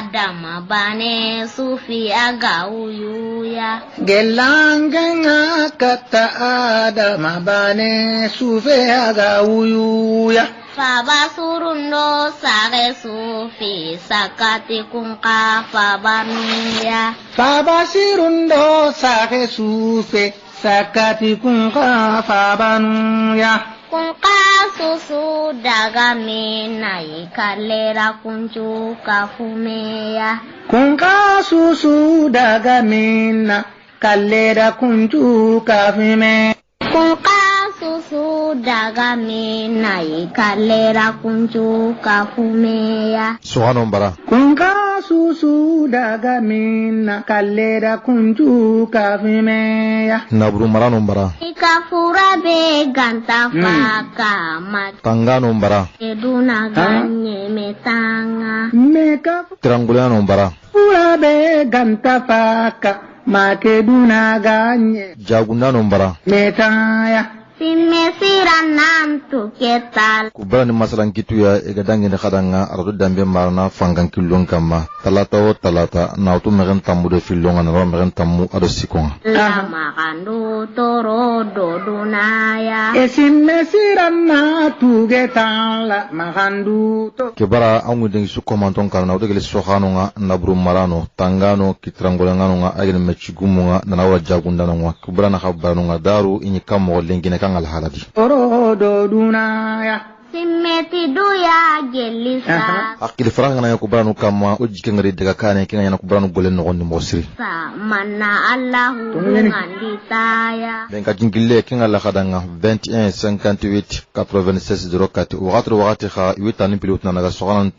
Adama bane sufi aga uyuya. Gelanganga kata Adama bane sufi aga uyuya. Faba surundo sare sufi sakati kunka fabanuya. Faba sirundo sare sufi sakati kunka fabanuya. Kunka susu daga mina ikalera kunju kafumeya. Kunka susu daga mina kalera kunju kafumeya. Kunka susu daga mina ikalera kunju kafumeya. Subhanon bara. Kunka susu daga mina kalera kunju kafumeya. Nabru maranon bara. Ikafura be ganta faka mat. Tanganon bara. Eduna ganye metanga. Meka Triangulanon bara. fura be ganta faka makeduna ganye. Jagundanon bara. Metaya. Simme siranan tu ketal. Kubara ni masalan kitu ya egadangi ni kadanga aradu dambe marana fangan kilon kama talata o talata na utu megen tamu de filonga na megen tamu ado sikonga. Lama kandu toro dodunaya. Esimme sirana tugetala makandu to. Kebara angu dengi su komanton karana utu gele sokhano nga nabru marano tangano kitrangulangano nga agene mechigumu nga na nawa jagundano nga kubara na khabano nga daru inyi kamo lengine kangal haladi. Orodo dunaya. Simmeti duya gelisa. Akili faranga na yakubara kama ujike ngari daga kane kinga yana kubara golen no gondi mosiri. Sa manna Allahu nganditaya. Benka jingile kinga la kadanga 21 58 96 04 wakati kha iwitani pilot na naga sogana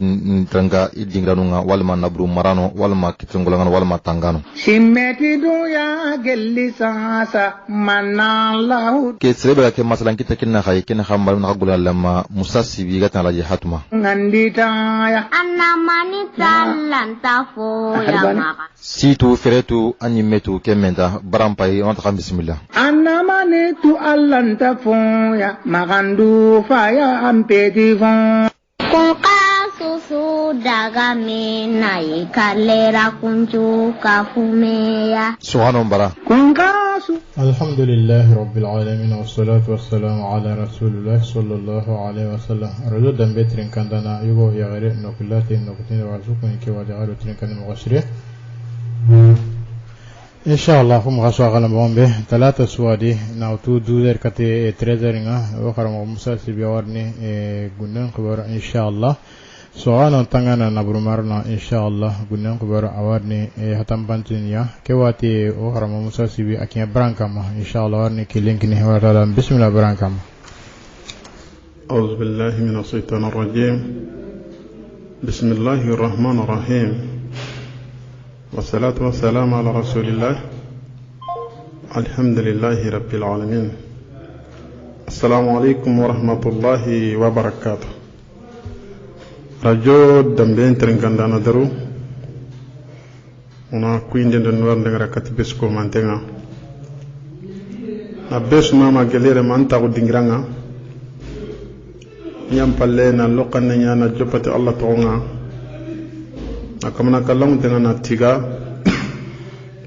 tranga idingranunga walma nabru marano walma kitungulanga walma tangano. Simmeti duya gelisa sa manna lahu. Ke serebra ke masalan kita kinna khay kinna khambar na gula lama musasibi gatan la jihatuma. Nganditaya. Anna manita lanta fo ya maka. Situ feretu animetu kemenda barampai on ta bismillah. Anamane tu allanta foya magandu faya ampeti fon. Kunka susu daga mina ikalera kunju kafumeya. Subhanon bara. Kungasu. الحمد لله رب العالمين والصلاة والسلام على رسول الله صلى الله عليه وسلم رجل دم بيترين كان دانا يغو يا غير نقلات نقطين وارزقني كي وجعلوا ترين كان مغشرين إن شاء الله هم غشوا غلم بومبي ثلاثة سوادي ناوتو دوزر كتي تريزرينغا وخرم مسلسل بيورني غنن خبر إن شاء الله سواء تانغانا نبرو مارنا إن شاء الله غنن خبر أوارني هتم بانتينيا كواتي وخرم مسلسل بي أكين برانكاما إن شاء الله وارني كلينكني ورا بسم الله برانكاما أعوذ بالله من الشيطان الرجيم بسم الله الرحمن الرحيم والصلاة والسلام على رسول الله الحمد لله رب العالمين السلام عليكم ورحمة الله وبركاته رجو دمبين ترنكندانا درو ونا كوين دين نور دنگرا كتبسكو مانتنغا نبس ماما جلير مانتا ودنگرانغا يام بالنا لوكان نيانا جوبتي الله تونغا akamana kallam tenga na tiga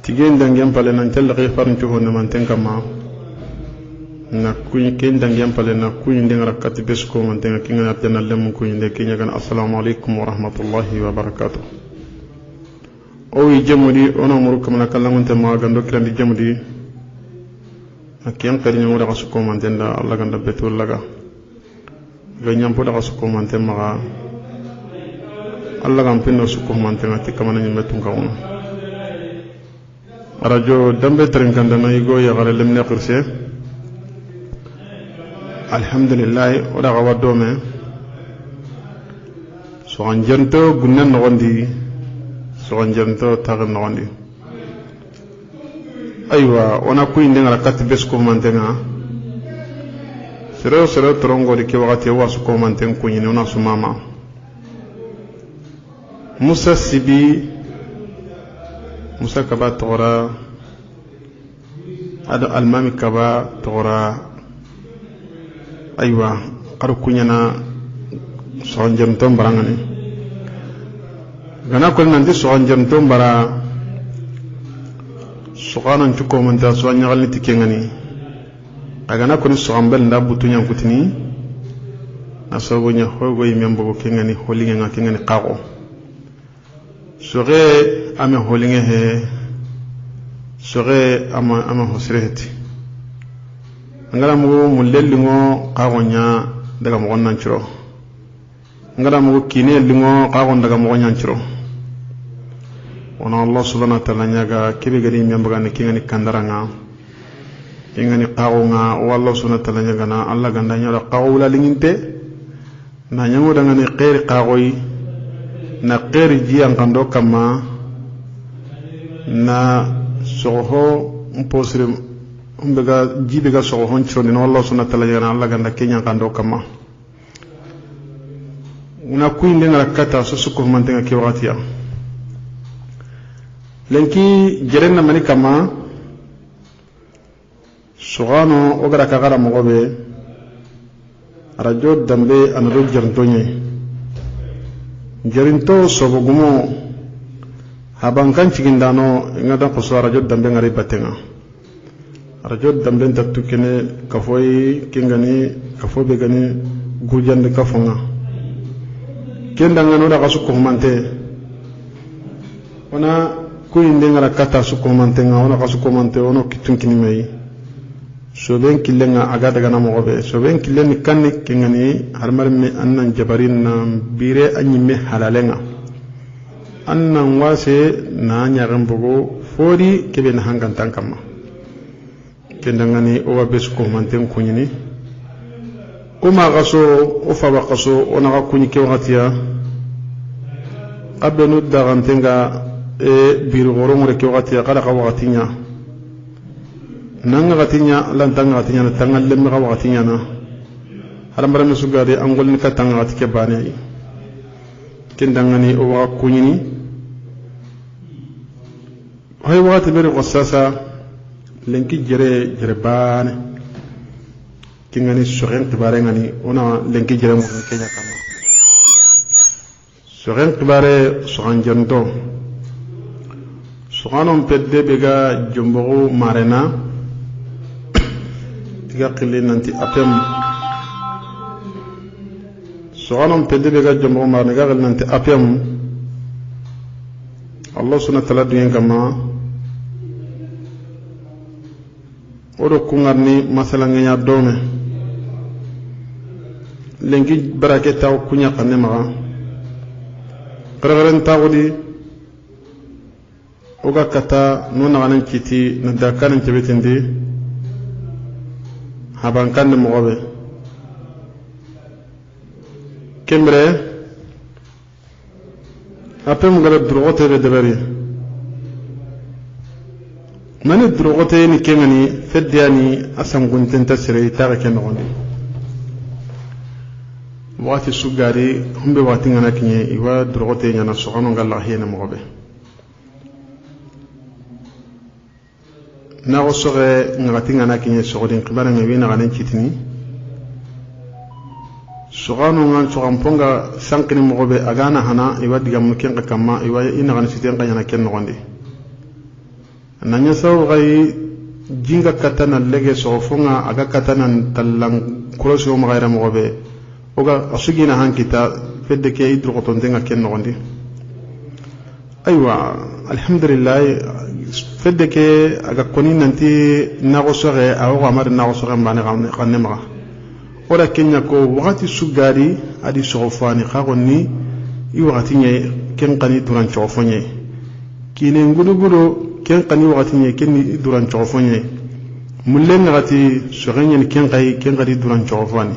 tigen dangem pale nan tel ghifar ntu honna man tenga ma na kuy ken dangem pale na kuy ndenga rakat besko man tenga kinga na tan lem kuy nde kinya kan assalamu alaykum wa rahmatullahi wa barakatuh o yi jamudi ona muru kamana kallam te ma gando klandi jamudi akiyam kadi nyamu da ko man tenda Allah ganda betul laga ganyam poda ko man te ma Allah kan pinno suko mantenga ti kamana nyimbe tunga wono radio dambe trenkanda na yigo ya gare lemne qirse alhamdulillah oda gawa dome so anjanto gunnan no gondi so anjanto tagar no gondi aywa ona ku inde ngara kat bes ko mantenga sero trongo di ke wakati wa suko manten ku nyine ona sumama Musa Sibi Musa Kaba Tora Ado Almami Kaba Tora Aywa Karukunyana Sonjam Tom Barangani gana ko nan di so anjam to bara so kanan ci ko man ta so nyagal ni tikengani agana ko ni so ambel nda butunya kutini asogo nya hogo yimembo kengani holinga nga kengani qago sore ame holinga he sore ama hosreti ngala mo mulellingo qago nya daga mo nan ciro ngala mo kine lingo qago daga mo nya ciro ona Allah subhanahu wa ta'ala nyaga kebe gadi yimembo ga kengani kandaranga kengani qago nga wallahu subhanahu wa ta'ala nyaga na Allah ganda nya qago la linginte na nyango daga ni qeri qagoy na qeri jiyan kando kama na soho mposre umbega jibiga soho honcho ni Allah subhanahu wa ta'ala yana Allah ganda kenya kando kama una kuinde ngara kata so suko mantenga ki watiya lenki jerenna mani kama sugano ogara kagara mogobe radio dambe anado jarntonye jarinto sobogumo habankan cigindano ngada koso radio dambe ngari batenga radio dambe tatukene kafoy kengani kafobe gani gurjande kafonga kenda ngano da kasu ko mante ona kuyinde ngara kata su ko mante ngona kasu ko mante ono kitunkini mai soben killenga aga daga na mogobe soben killen kanni kengani harmar me annan jabarin na bire anyimme halalenga annan wase na nyaram bogo fori kebe na hangan tankama kendangani o wa besu ko manten kunyini o ma gaso o fa ba gaso ona ga kunyi ke watiya abenu dagantenga e biru gorongo ke watiya kala ka watinya nanga gatinya lantanga gatinya na tangal lemme ga gatinya na haramara mesugade angol ni katanga gatike bane kendangani o wa kunyini hay wati bere qasasa lenki jere bane kingani soren tibare ngani ona lenki jere mo kenya kama soren tibare soran janto soranon pedde bega jombo marena tiga qille nanti apem soganon pedde bega jombo marena ga nanti apem Allah subhanahu wa ta'ala duyen kama odo kungarni masala nganya dome lengi barake taw kunya kanne ma qararen tawdi oga kata nuna ganan kiti na dakanan kebetindi haban kanne mogobe kembre apem ngala drogote de debari mani drogote ni kengani feddiani asan gunten tasire taga kenogoni wati sugari humbe wati ngana kinye iwa drogote nyana sogano ngalla hiyena mogobe na go soge ngati ngana kinye sogodin qibara ngi na ganen kitini sogano ngan sogamponga sankini mogobe agana hana iwa diga muken kama iwa ina ganen siten kanyana ken nogondi nanya saw gai jinga katana lege sofonga aga katana tallang kuroso mo gaira mogobe oga asugina hankita fedde ke idru ko tondenga ken nogondi aywa alhamdulillah fedde ke aga koni nanti nago sore awo amar nago sore mbane kanne ma ora kenya ko wakati sugari adi sofani khagonni i wakati nye ken kani duran chofonye kine ngudugudo ken kani wakati nye ken duran chofonye mullen ngati sorenye ken kani duran chofani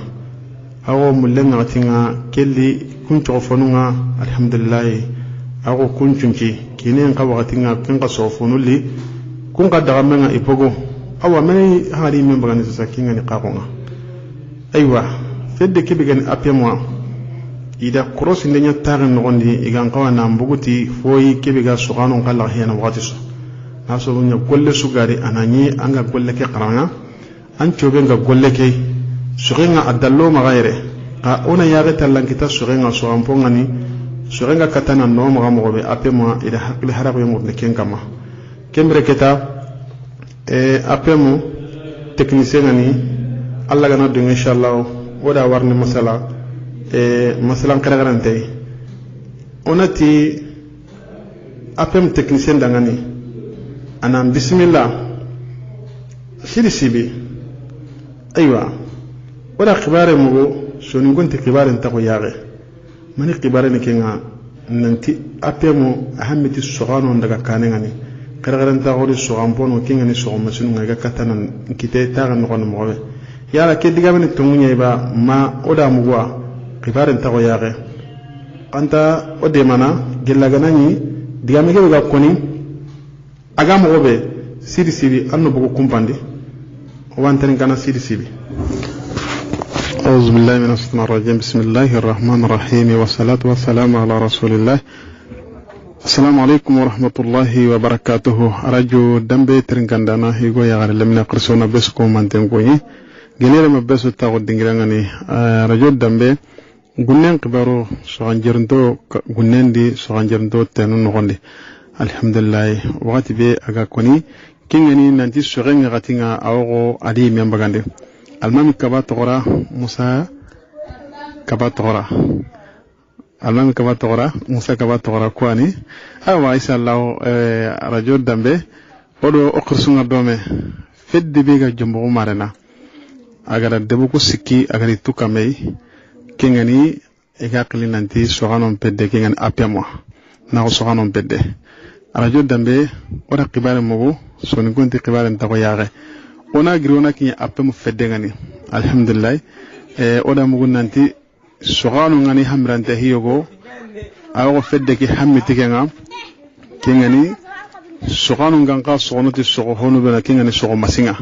awo mullen ngati nga kelli kun chofonunga alhamdulillah awo kun chunchi kine ka wakati nga ken ka sofonuli kun ka daga menga ipogo awa meni hari memba ni sa kinga ni qakonga aywa fedde kebe gani apemwa ida cross ndenya tarin nogondi igan kawana mbuguti foyi kebe ga sugano kala hena wakati so naso nya golle sugari ananyi anga golle ke qaranga an chobe nga golle ke sugenga adallo magaire ka ona yaga talankita sugenga so ampongani sorenga katana no maga mo be apemo ida hakle harabe mo ne ken kama kembre keta apemo technicien ngani alla gana do inshallah wada warni masala masalan karagarante onati apem technicien dangani anam bismillah sidi sibi aywa wada khibare mugo soni gonte khibare ntako yaage mani khibare ne kenga nanti apemo ahamiti sogano daga kanengani karagaranta gori sogampono kenga ni sogoma sunu ngaga katana kite taga no kono mobe yala ke diga meni tungunya ba ma oda mugwa khibare ntako yaage anta ode mana gelaganani diga mege ga koni aga mobe sidi sidi anno bugo kumpandi وانتن كان سيدي سيدي أعوذ بالله من الشيطان الرجيم بسم الله الرحمن الرحيم والصلاة والسلام على رسول الله السلام عليكم ورحمة الله وبركاته أرجو دمبي ترنكندانا يقول يا غالي لمن قرسونا بسكم من تنقوني جليل ما بسو تاغد دنجراني رجو دمبي قلنين قبارو سوانجرندو قلنين دي سوانجرندو تنو نغندي الحمد لله وقت بي أغاكوني kingani nanti sorenga gatinga awo adi membagande almami kabatora musa kabatora almami kabatora musa kabatora kwani awa inshallah radio dambe odo okursunga dome fedde bega jombo marena agara debu ko sikki agari tukamei kingani egakli nanti soganon pedde kingani apemo na soganon pedde radio dambe ora kibare mogo soni gonti kibare ntako yaage ona girona kinya apem fedde ngani alhamdulillah oda mogo nanti sogano ngani hamrante hiyogo awo fedde ki hammiti kenga kengani sogano nganga sogonoti sogo hono bena kengani sogo masinga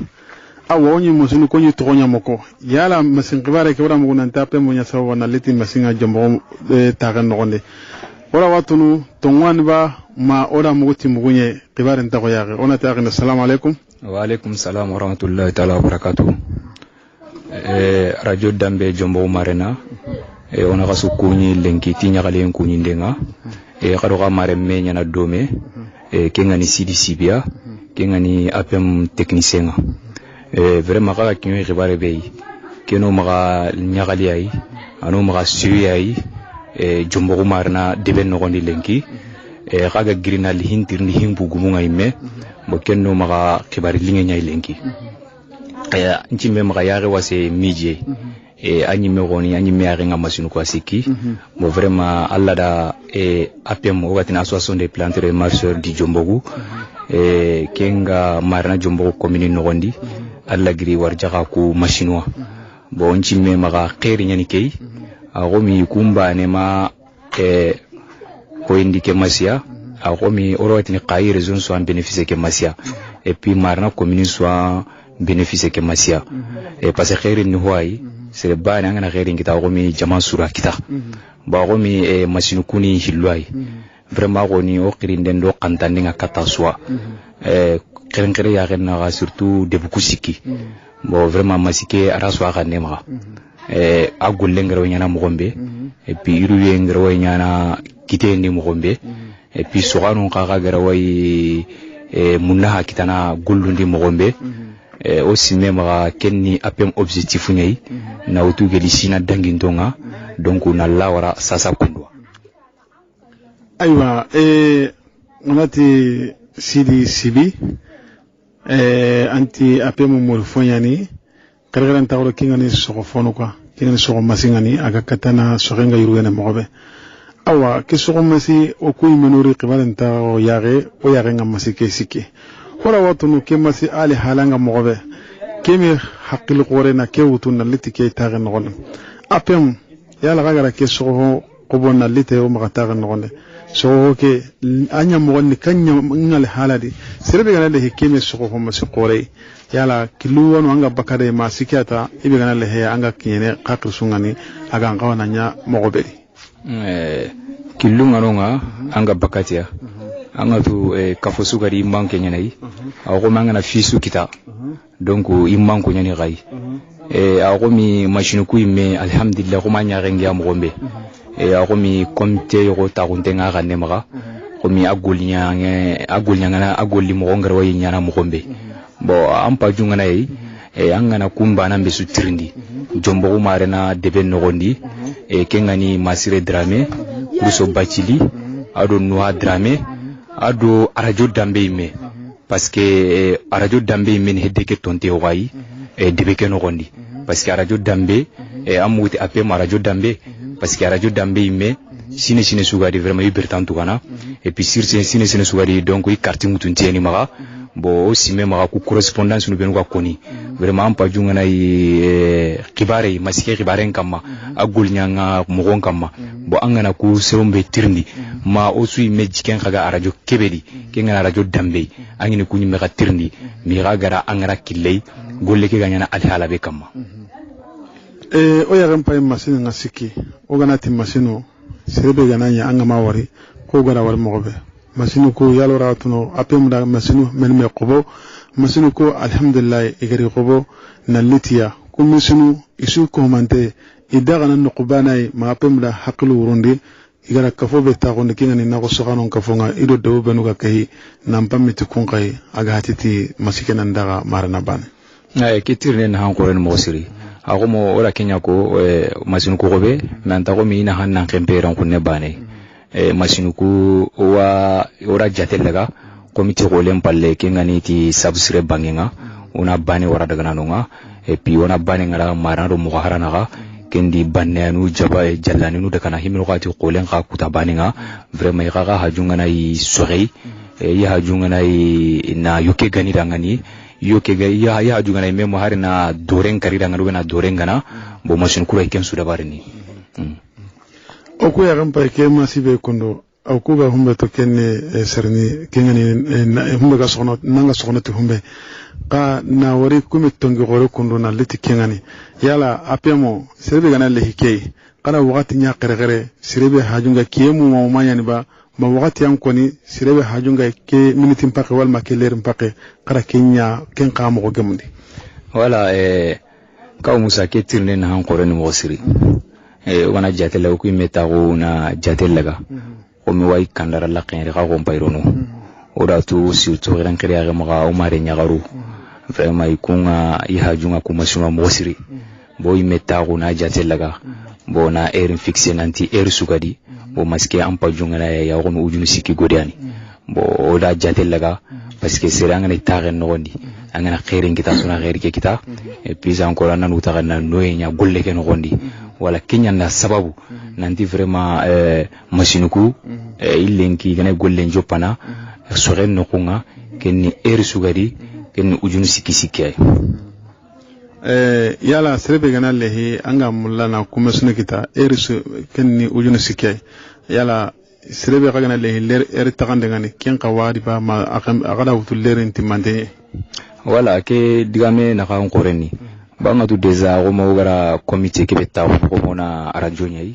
awo onyi musunu konyi togonya moko yala masin kibare ke ora mogo nanti apem nya sawo na leti masinga jombo tagan nogonde ora watunu tongwan ba ma ora muguti mugunye kibare ntako yaage ona taagina assalamu alaikum wa alaikum salam wa rahmatullahi ta'ala wa barakatuh radio dambe jombo marena ona gasu kunyi lenki tinya gale kunyi ndenga kado ga mare menya na dome kenga ni sidi sibia kenga ni apem technicien vraiment ga kinyo kibare bey keno maga nyagali ay anu maga suyi ay jombo marna deben no gondi lenki kaga grina li hintirni himbu gumunga imme mo kenno maga kibari linge nyay lenki nchimbe maga yare wase mije anyi me goni anyi me yare nga masinu kwa siki mo vraiment alla da apem ogati na association des planteurs et marcheurs di jombogu kenga marna jombogu commune no gondi alla giri warjaga ku mashinwa bo nchimbe maga khairi nyani kay agomi kumba ne ma ko indike masia agomi oroti ni qayi raison soit bénéficier ke masia et puis marna commune soit bénéficier ke masia et parce que khairin ni hoyi c'est ba na ngana khairin kita agomi jama sura kita ba agomi masinu kuni hilwai vraiment goni o khirinden do qantandinga kata soit khere ya gena surtout de beaucoup siki bon vraiment masike araswa ga nema agulle ngaro nyana mogombe et puis iruye ngaro nyana kitendi mogombe et puis soganu kaga garawai munna kitana gollundi mogombe aussi même kenni apem objectif nyai na utu gelisina dangintonga donc na lawara sasa kundwa aywa onati sidi sibi anti apem morfonyani kargaran tawro kingani sogofono kwa kingani sogo masingani aga katana sogenga yurugene mogobe awa ke sogo masi o kuy menori qibaran tawo yare o yare ngam masi ke sikki hora watunu ke masi ali halanga mogobe kemi haqqil qorena ke wutuna litike tagen ngon apem yala gagara ke sogo qobonna lite o maga tagen ngon so ke anya mogonni kanya ngal haladi serbe ganale hikeme sogo ho masi qore yala kilu wanu anga bakare ma sikiata ibe ganale he anga kiene qaqr sungani aga ngawana nya mogobedi kilu ngaronga anga bakatia anga tu kafo sugari imman kenyai ago manga na fisu kita donc imman ko nyani gai agomi machine ku imme alhamdulillah kuma nyarengi am gombe agomi komite yo ta gunte nga ganne maga komi agolnya ngana agolli mo ngara way nyana mo gombe bo ampa jungana yi angana kumba na mbesu trindi jombo ko marena deben no gondi kengani masire drame ruso bachili ado noa drame ado arajo dambe imme parce que arajo dambe imme hedde ke tonte wayi debe ke no gondi parce que arajo dambe amuti ape marajo dambe parce que arajo dambe imme sine sugadi vraiment libertan tukana et puis sur sine sugadi donc i carte mutunti ni maga bo aussi même maga ku correspondance no benu ka koni vraiment pa jungana yi kibare masike kibare kamma agul nyanga mogon kamma bo angana ku serombe tirndi ma osu mejiken kaga arajo kebedi kenga arajo dambe angini kunyi meka tirndi mi gara angara killei golle ke ganyana alhala be kamma o ya gampa masine ngasiki o ganati masino serebe gananya angama wari ko gara war mogobe masinu ko yalo ratuno apem da masinu men me qobo masinu ko alhamdulillah igari qobo na litiya ko masinu isu ko mante idaga nan qubana ma apem da haklu wurundi igara kafo be ta gonde kingani na ko sokanon kafonga ido do benu ga kai nan pamiti kun kai aga hatiti masikenan daga marana ban kitirne na hankoren mo siri agomo ora kenya ko masinu ko gobe nan ta ko mi na hannan kemperan kunne bane masinu ko wa ora jatelega komite ko lempalle kengani ti sabsire bangenga una bane wara daga nanonga et puis ona bane ngara marano mo harana ga kendi banenu jaba jallani nu daga na himno ko ti ko len ka kuta banenga vraiment ga hajunga na yi sore ya hajunga na yi na yoke gani dangani yoke ga ya hajunga na memo harina doren karida ngaru na doren gana bo masinu ko ken su da barni o ko ya gampa ke masibe kondo au ko ga humbe to kenne serni kengani humbe ga sono nanga sono to humbe ka na wari kumi tongi gore kondo na liti kengani yala apemo serbe gana le hikei kana wakati nya kere serbe hajunga kiemu ma manya ni ba ma wakati yan koni serbe hajunga ke miniti mpake wal makeler mpake kara kenya ken ka mo gemundi wala ka musa ke tirne na han kore ni mo siri wana jatela ko meta go na jatelaga o mi way kandara la qenri ga go mpayrono o da tu surtout ran kri aga maga o mare nyagaru vraiment ikunga ihajunga kumasuma mo siri bo meta go na jatelaga bo na erin fixe nanti sugadi bo maske ampa junga na ya go no ujunu siki godiani bo o da jatelaga parce que c'est ngani taren no gondi angana khairin kita suna khair ke kita et puis encore nanu tagana noyenya golle ke no gondi wala kenya na sababu nanti vraiment masinuku ilenki gane golle njopana sore no kunga kenni sugadi kenni ujunu sikiki yala serebe gana lehi anga mulana kumesune kita kenni ujunu sikki yala serebe gana lehi ler tagande ngani ken qawadi ba ma agada wutul lerin timande wala ke digame na kan koreni banga tu deza go mo gara comité ke beta ko mona radio nyai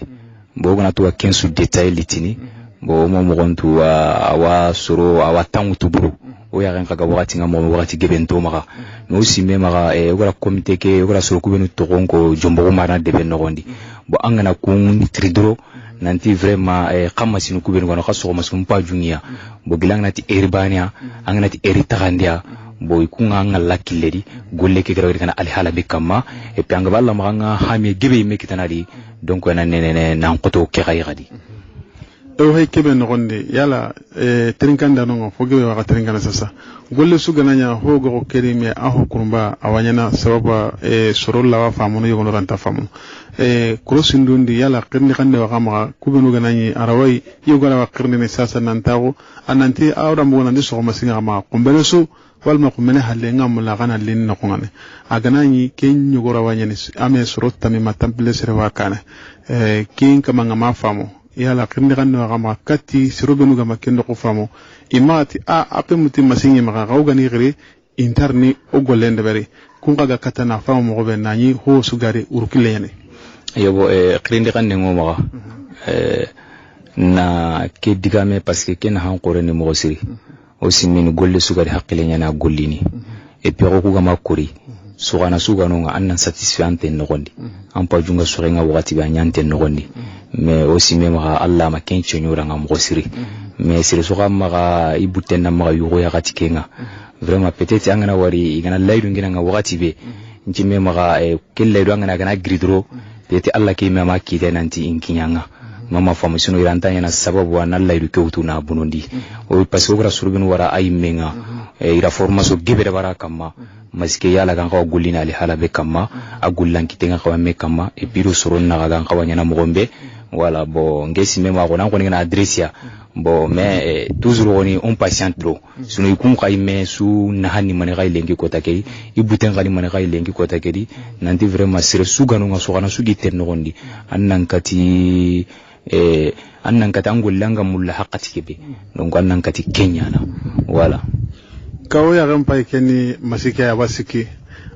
bo gona to 15 detail litini bo mo gontu awa soro awa tangutu buru o ya ranka ga wakati ngamo wakati gebento maka no sime maka gara comité ke gara soro ku benu to gonko jombo ko marana de ben nogondi bo angana kun tridro nanti vraiment kama sinu ku benu gona kaso ma sum pa junia bo gilang nati erbania angana ti eritagandia bo ikunga ngalla killeri golle ke gara kana alhala be kama e pianga balla manga hami gebe me kitanadi donc na nene nan qoto ke gadi o hay kebe no gonde yala trinkanda no fo gebe wa trinkanda sasa golle su gananya ho go kerime aho kurumba awanyana sababa sorolla wa famuno yogo ranta famuno krosindundi yala qirni kande wa kama kubenu gananyi arawai yogo la qirni ne sasa nantago ananti awra mbona ndi so masinga ma kumbelesu walma kumene halle ngamula kana lin no ngane agananyi ken nyugora wanyani ame sorota mi matample sere wakana kin kama ngama famo yala qirni kande wa kama kati sirobenu gama kendo ko famo imati ape muti masingi maka gani gire interni o golende bari kun kaga katana famo mo be nani ho sugari urukile yane yobo qirni kande ngoma na ke digame parce que ken han qoreni mo siri aussi min golle sugari haqqile nyana gollini et puis ko gama kuri sugana sugano nga annan satisfait no gondi an pa junga surenga wakati ba nyante no gondi mais aussi même Allah ma kencho nyora nga mo siri mais sire suga maga ibuten na maga yugo ya gatikenga vraiment peut-être angana wari igana laydu ngina nga wakati be nci me maga kelle do angana gana gridro peut-être Allah ke mama ki de nanti inkinyanga mama famu sunu iranta yana sababu wana laydu ke utuna bunondi o parce que ora surubin wara ay menga ira formation gebere bara kama maske yala kan ko gullina ali halabe kama agullan kitenga ko me kama e biro soron na kan ko nyana mogombe wala bo ngesi me ma ko nan ko ngana adresse ya bo mais toujours on est on patiente trop sunu ikun kayme su nahani mane kay lengi ko takei ibuten kali mane kay lengi ko takedi nanti vraiment sere suganu nga sugana sugi tenno gondi annan kati angullanga mulla haqqati kebe donc annan kati Kenya na wala kawo ya ran pai keni masike ya wasiki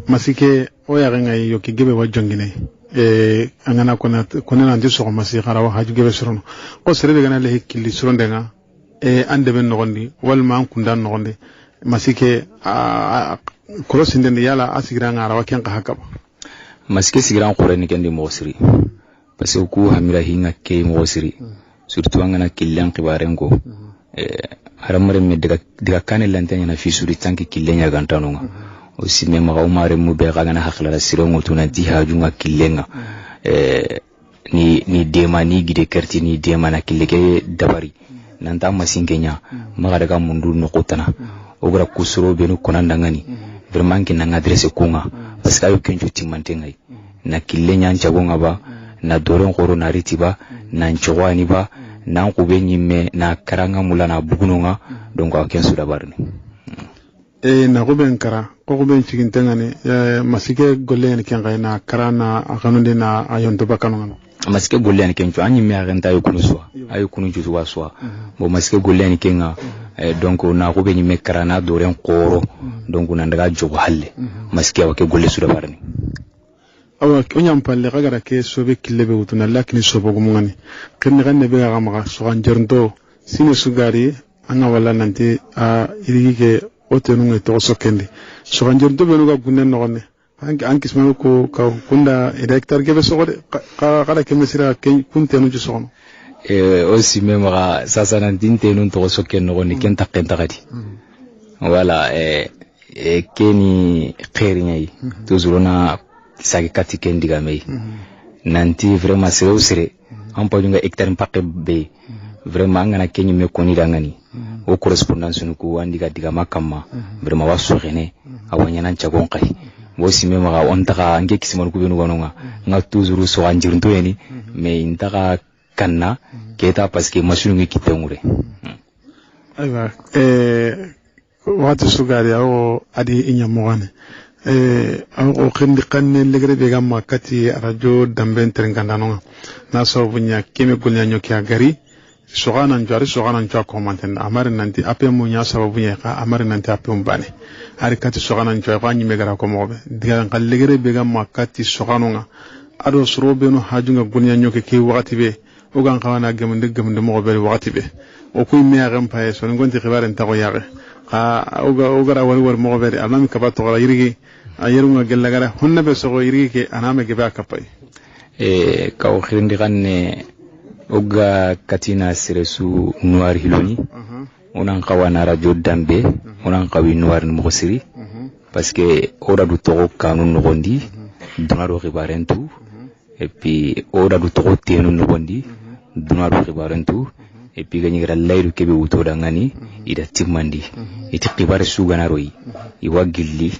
masike o ya ran ayi yoki gebe wa jongine angana kona na ndiso ko masika rawa haju gebe surono ko serebe gana le hikili surondenga ande ben nogondi wal ma kundan nogondi masike krosinde ndi yala asigira ngara wa ken ka hakaba masike sigira ko reni kendi mo siri parce que ku hamira hinga ke mo siri surtout angana killan qibaren ko haramare me daga kane lantanya na fisuri tanki killenya gantano nga aussi même ma umare mu be ga na hakla siro ngotu na jihaju nga killenga ni dema ni gide kerti ni dema na killeke dabari nanta masinkenya maga daga mundu no kotana ogra kusuro be no konanda ngani vraiment ki na adresse kunga parce que ayo kenju timantengai na killenya nchagonga ba na doron koro na ritiba na nchwani ba na ko be nyimme na karanga mulana bugunonga donc aken su dabarni na ko ben kara ko ben cikin tangane masike golle en ken na karana akanunde na ayonto bakano masike golle en ken to anyimme agenta ayukunu so ayukunu jutu waswa bo masike golle en ken donc na ko be nyimme karana doren koro donc na ndaga jogo halle masike wake golle su dabarni awa onyam palle kagara ke sobe killebe utuna lakini sobo gumungani kenni ganne be ga maga so ganjerndo sine sugari anga wala nanti irige otenu ngi to sokendi so ganjerndo be no ga gunnen no ne anki smanu ko ka kunda directeur gebe so gode kala ke mesira ke kuntenu ju so aussi même ga sasa nanti tenu to soken no ne ken takenta gadi wala keni khairi ngai toujours na sagi kati ken diga mei nanti vraiment sere usere on pa junga hectare mpakke be vraiment ngana kenyi me koni dangani o correspondance nuku andiga diga makama vraiment waso rene awanya nan chagon kai wosi me maga on taka nge kisimon ku benu gononga nga toujours so anjirndo eni me intaka kanna keta parce que machine ngi kitengure aywa watu sugari awo adi inyamogane o khindi kanne legre be gamma kati radio damben terengandano na so bunya keme golnya nyoki agari sogana njari sogana njwa ko manten amare nanti ape mu nya sababu nya ka amare nanti ape mbane ari kati sogana njwa ko anyi megara ko mobe diga kan legre be gamma kati sogano nga ado srobe no hajunga golnya nyoki ke wakati be o gan kawana gemende mo be wakati be o kuy me agam pae so ngonti khibaren ta ko yare o gara war mo be amami ka ba to gara yirigi ayerunga gelagara honna be so yirigi ke aname ge ba kapay ka o khirindi ganne oga katina siresu noir hiloni onan kawana radio dambe onan kawi noir mo siri parce que ora du to kanun no gondi dunaro khibarentu et puis ora du to tenu no gondi dunaro khibarentu et puis gani gara layru kebe wuto dangani ida timmandi iti khibare su ganaroi iwa gilli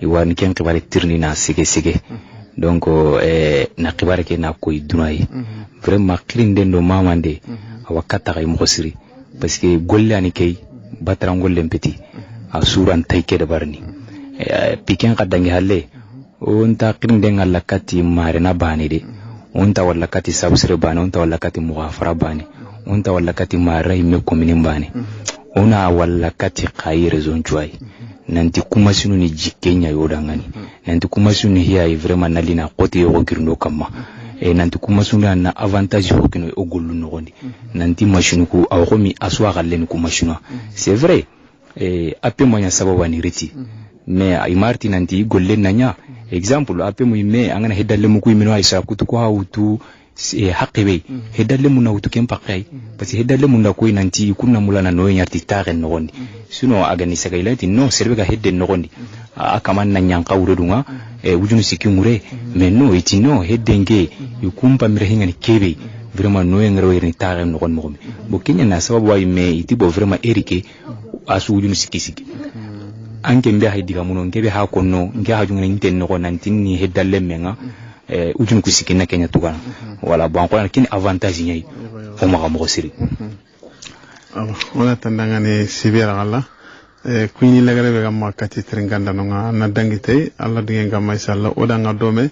iwa niken khibare tirni na sege donc na khibare ke na koy dunai vraiment khirinde ndo mamande awakata kay mo siri parce que golle ani kay batran golle petit asuran tayke de barni piken kadangi halle on ta khirinde ngalla kati mare na bani de on ta walla kati sabsire bani on ta walla kati mughafara bani on ta walla kati mare me komini bani ona walla kati khayre zon chuai nanti kuma sunu ni jikenya yodangani nanti kuma sunu hiya vraiment nalina qote yo girno kama nanti kuma sunu na avantage hokino ogullu no gondi nanti machine ku awkomi aswa gallen ku machine c'est vrai ape monya sababu ni riti mais ay marti nanti golle nanya example ape muime angana hedalle mu kuimino aisa kutuko hautu haqibe hedalle mu nautu kempaqai parce hedalle mu ndako nanti kunna mulana no nyarti tare nogondi sino agani sagailati no serbe ga hedde nogondi akaman na nyanka uredunga wujunu sikingure mais no itino hedenge yukumpa mirehinga ni kebe vraiment no ngaro yerni tare nogon mo bo kenya na sababu wa ime itibo vraiment erike asu wujunu sikisiki anke mbe haydiga muno ngebe ha konno nge ha jungna nten no nantini hedalle menga ujun kusikina kenya tugana wala bon ko kin avantage nyai o ma mo siri wala tandanga ne sibira alla kuni lagare be gamma kati tringanda no na dangite alla dinga gamma inshallah o danga dome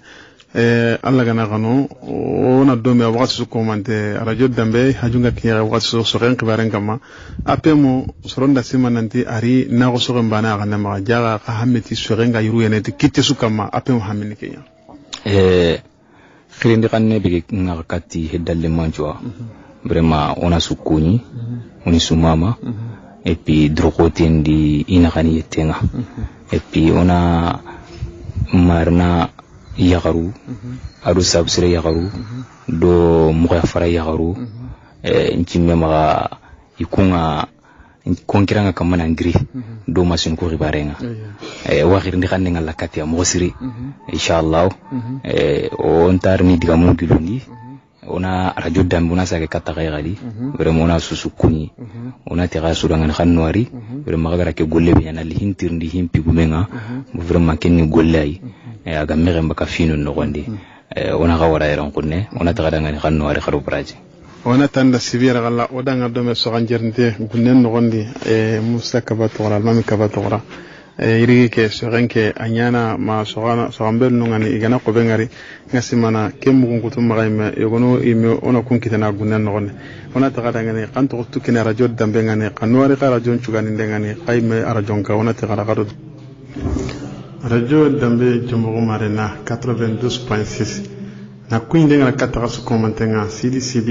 alla gana gano ona dome wakati su komante radio dambe hajunga kiya wakati so ren kibaren gamma apemo soronda simananti ari na go so bana gana ma jaga ka hameti so renga yuru yeneti kitte su kama apemo hamini kiya khirindi kanne be ngakati hedalle manjwa vraiment ona sukuni oni sumama et puis drogotendi inakani yetenga et puis ona marna yagaru adu sabsire yagaru do mughafara yagaru nchimme maga ikunga konkiranga kamana ngri do masin ko ribarenga waxir ndi xanne ngala katia mo siri inshallah on tarni diga mo gilundi ona radio dambuna sake kataka gali vraiment ona susukuni ona tira suranga xanwari vraiment magara ke golle be yana lihintir ndi himpi gumenga vraiment kenni gollay aga mere mbaka finu no gonde ona gawara yaran kunne ona taga ngani xanwari xaro braji ona tanda sibira galla odanga dome so ganjernde gunnen no gondi musa kabatora mami kabatora iri ke so renke anyana ma sogana so ambel no ngani igana ko bengari ngasimana kemu kunkutum magayme yogono ime ona kunkitana gunnen no gonde ona taga ngani kanto tukina radio dambe ngani kanwari ka radio chugani ndengani qayme arajon ka ona taga gado radio dambe jumbo marena 92.6 na kuinde ngala kataka su komantenga CDCB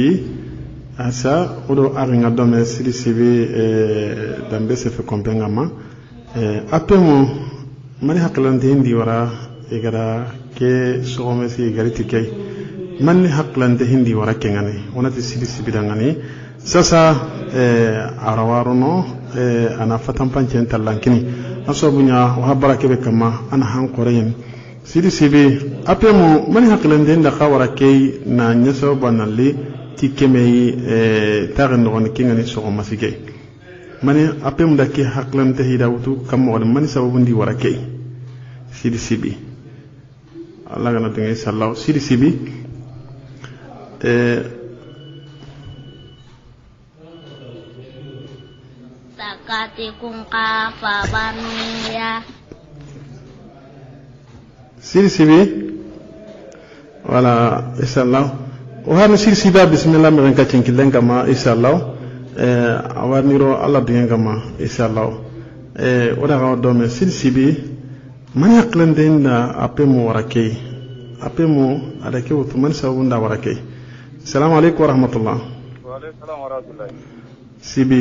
asa odo aringa dome CDCB dambe se fe kompenga ma apemo mani haklande hindi wara egara ke sogome si gariti kay mani haklande hindi wara kengani onati CDCB dangani sasa arawaro no ana fatan panchen talankini aso bunya wa barake be kama ana han qoreyen CDCB apemo mani haklande nda khawara kay na nyaso banali tikemei tagan no kengani sogoma sigay mani apem dake haklante hidawtu kam wala mani sababu ndi wara kay CDCB Allah gana tinga sallahu CDCB sakati kung kafa bania CDCB wala inshallah وهذا CDCB بسم الله من كاتين كلن كما إن شاء الله أوامره الله بين كما إن شاء الله وده قاعد دوم CDCB من يقلن دينا أبيمو وركي أبيمو أدكي وثمان سوون دا وركي السلام عليكم ورحمة الله وعليكم السلام ورحمة الله CB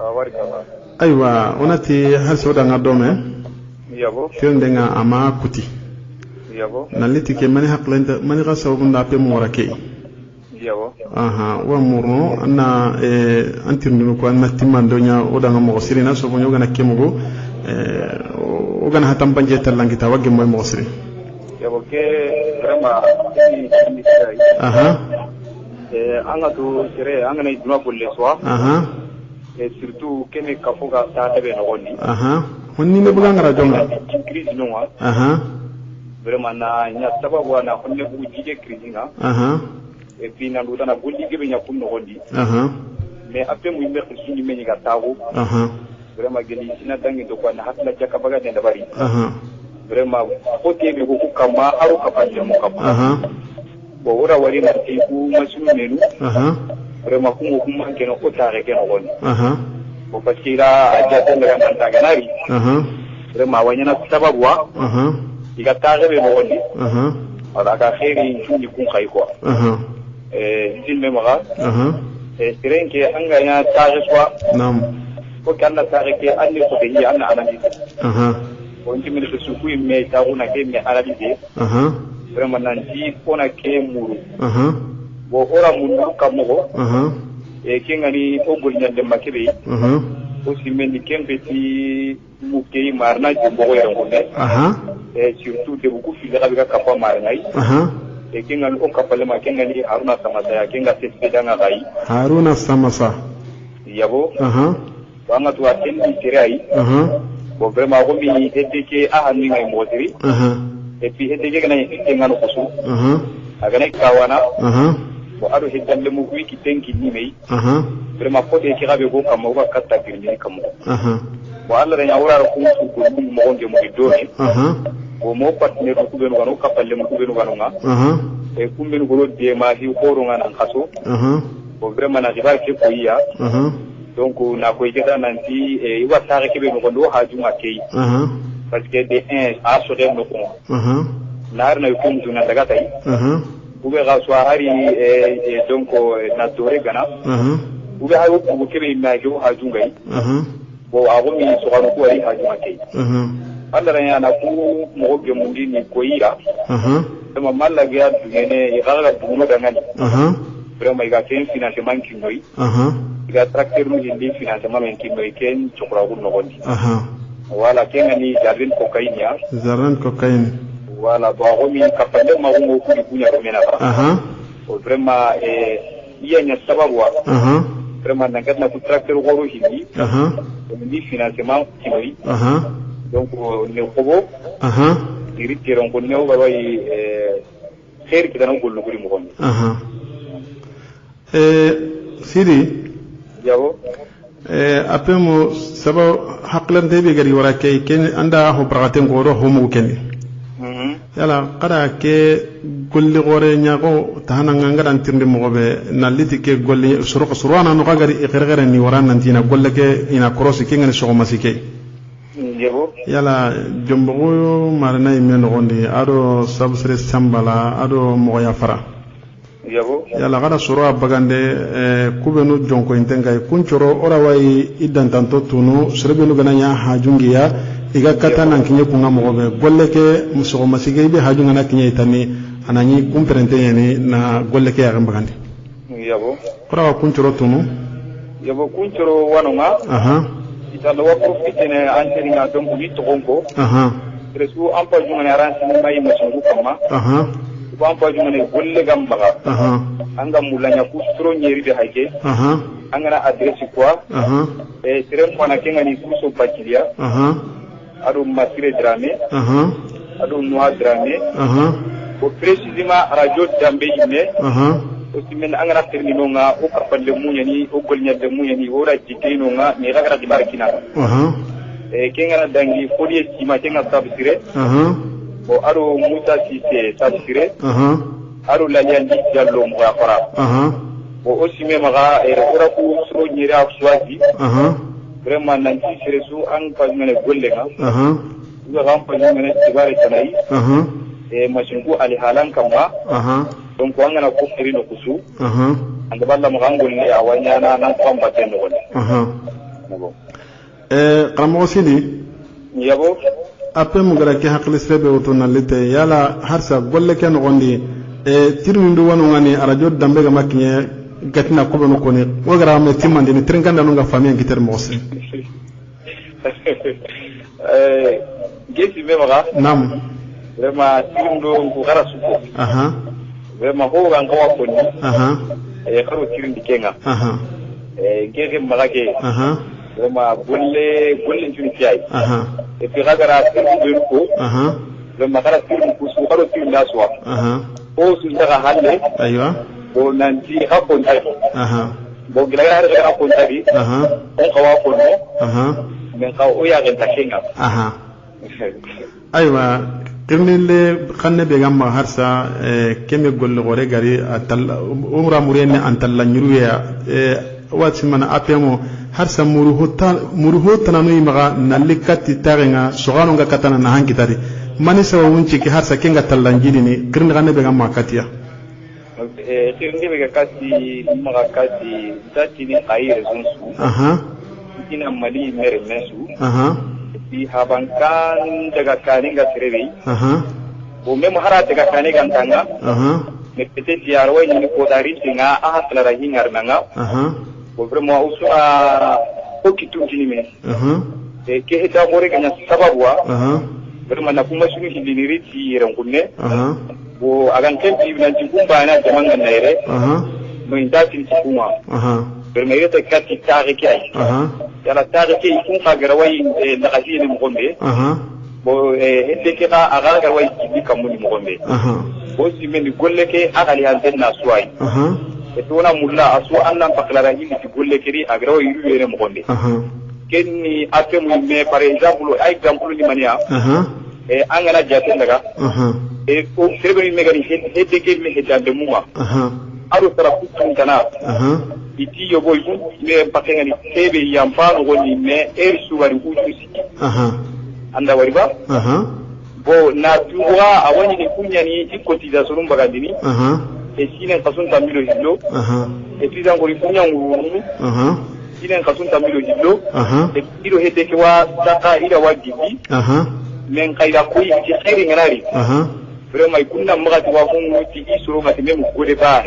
ورحمة أيوة ونأتي هل سودا قاعد يابو كلن دينا أما كتي yabo naliti ke mani haklenta mani ga sababu nda pe mo rake yabo aha wa murno anna antirni ko anna timando nya o danga mo sirina so bonyo gana kemugo o gana hatam banje talangi ta wagge moy mo siri yabo ke vraiment aha anga to sere anga na iduna ko le soir aha et surtout kene kafuga ta tebe no gondi aha honni ne buga ngara jonga crise no wa aha vraiment na nya sababu na honne bu jige krisinga et puis na lutana bu jige be nya kunno gondi mais après mu imbe khisi me ni gatago vraiment geli sina dangi do ko na hatla jaka baga de bari vraiment ko te be ko kama aro kapande mo kama bo ora wari na ti ku masunu menu vraiment ko mo kuma ke no ko tare ke no gondi bo pasira ajata ngara manta ganari vraiment wanyana sababu wa iga tarebe mo gondi ala ka khairi chuni kun khay ko din me maga tirenke anga ya tare swa nam ko kanna tare ke anni ko de anna anani on dit mais ce coup mais ta on a que mais analyser vraiment nanti on a que muru bo ora muru kamoro e kengani ogol nyande makebe aussi mais ni kembeti mukei marna jumbo ya ngone et surtout de beaucoup filera avec kapa marnai e kengani o kapale ma kengani haruna samasa ya kenga setedanga gai haruna samasa yabo wanga tu atendi tirai bo vraiment ko mi eteke ahani ngai modiri et puis eteke kana tengano kusu agane kawana bo ado heddalle mu wiki tenki ni mei vraiment ko de kirabe go kam ko katta birni kam bo alla da nyawra ko ko mo ngonge mo doni bo mo partner ko be no kapalle mo be no nga e kumbenu ko de ma hi ko ro ngana kaso bo vraiment na diba ke ko iya donc na ko ikeda nanti e wa tare ke be no ndo ha juma kei parce que de un a so de no ko nar na ko mu na daga tai ube ga so hari donc na tore gana ube ha ko ke be na jo ha jungai bo a go mi so ga ko ari ha juma kei alla ran yana ku mo ge mu ni ko iya sama malla ga dugene e ga ga duno dangani vraiment iga ken financement kinoi iga tracteur mu indi financement kinoi ken chokra ko nogondi wala ken ni jardin cocaine wala ba go mi kapande ma go ko ni kunya romena o vraiment iya nya sababu vraiment nangat na tracteur ko ro hindi ni financement kinoi donc ne ko diri tiron ko ne o ba yi khair kidan ko lu guri mo gon sidi yabo après mo saba haklante be gari wara kay ken anda ho bragaten ko ro homo ken yala kada ke golli gore nyaako tahana ngangadan tirndi mo be naliti ke golli surana no gari ikhergere ni wara nantina golle ke ina cross ke ngani so masike yala jombo marana imen gondi ado sabsre sambala ado mo ya fara yala kada soro bagande kubenu jonko intenga kunchoro ora wai idan tanto tunu serebenu gananya hajungiya iga kata nan kinye kunga mogobe golle ke muso masige be hajunga na kinye itani anani kumperente yani na golle ke ya bagande ora kunchoro tunu kunchoro wanonga italo wa profitene anteringa dongo ni togongo resu ampa junga na ransi mai masungu kama wampa jumane golle gambaga anga mulanya ku stro nyeri de haje anga na adresse quoi terem kona kenga ni kuso pakilia ado masire drame ado noa drame ko précisément radio dambe ine aussi men anga na termino nga o kapalle munyani o golnya de munyani ora jikino nga ni ragara di barkina kenga na dangi fodie sima kenga tabsire bo aro musa sise tabsire aro laliandi jallo mo yakora bo aussi même maga ora ku so nyira swadi vraiment nanti seresu an pa ngene golle nga nga gam pa ngene tibare tanai machinku ali halan kama donc wanga na ko firino kusu anga balla mo gangolle awanya na nan pamba ten no qamo sidi yabo après mu gara ke hakli srebe oto nalite yala harsa golle ken gondi tirmindu wonu ngani radio dambe ga makinye gatina ko beno koni o gara me timande ni trinkanda no ga famien ki ter mose gesi mema nam vraiment tirmindu ko gara suko vraiment ho ga ngawa koni karo tirindi kenga gege magage vraiment golle njuni tiay et puis ragara tirindi ko vraiment gara tirindi ko su karo tirindi aswa o su daga halle aywa bo nanti hakon tabi bo gilagara daga hakon tabi on kawa ko men ka o ya ganta kenga aywa kirnile xanne be gamma harsa keme golle gore gari atal umra murene antalla nyuruya wati mana apemo harsa muru hotana no imaga nalikati tarenga sogano nga katana na hankitari mani sawa wunci ki harsa kenga tallanjini ni kirni xanne be gamma katiya kirni be kati maga kati tati ni ayre zonsu ina mali mere mesu di habankan daga kaninga serebe bo mem hara daga kaniga tanga ne pete diarwa ni ko dari tinga ahaslara hingar nanga bo vraiment usuna ko kitunjini me ke heta gore kanya sababwa vraiment na kuma sunu hindiniri ti rangunne bo agan tempi na tikumba na jamanga naire no indati tikuma vraiment yeta kati tariki ay yala tariki ikun kagarawai na kasini mugombe bo hende ke ka aga garwai tibi kamuni mugombe bo simendi golle ke akali hanten na suwai etona mulla asu annan paklara hili ti golle keri agarawai yure mugombe kenni atemu me par exemple ay exemple ni mania angana jaten daga o serbe me gari hede ke me hede muma aro tara kutun kana iti yobo ibu me pakenga ni tebe yampano goni me suwari ujusi anda wariba bo na tuwa awani ni kunya ni ikotiza surumba gadini sine kasun tamilo hilo tiza ngori kunya nguru sine kasun tamilo hilo iro hede ke wa taka ira wajibi men kaida kuyi ti khairi nganari vraiment kunna magati wa fungu ti isuro ngati memu gode ba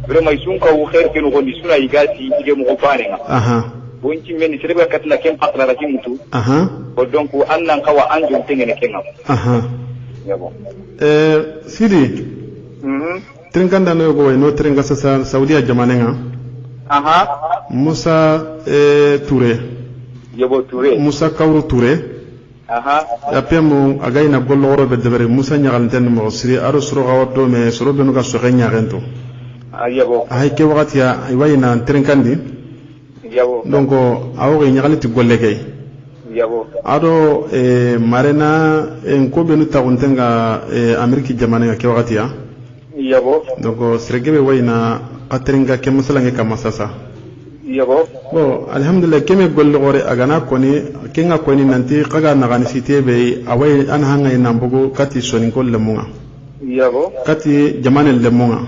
vraiment isunka wo khair kenu gondi suna igati ige mo gopane nga bonci men sereba katla kem pakla ra kimutu bo donc annan kawa anjo tengene kenga yabo sidi trinkanda no go no tringa sa saudiya jamanenga Musa Touré yabo Touré Musa Kawru Touré apemu agayna goloro be debere Musa nyagal den mo siri aro suro gawodo me suro benu ga so ganya gento ayabo ay ke wakati ya wayna trinkandi yabo donc awo nyagal ti golle kay yabo ado marena en ko benu taguntenga ameriki jamane ke wakati ya yabo donc sirgebe wayna atringa ke musalange kamasasa yabo bo alhamdulillah keme golle gore agana koni kenga koni nanti kaga nagani sitebe awai an hanga inambugo kati sonin kolle munga yabo kati jamane le munga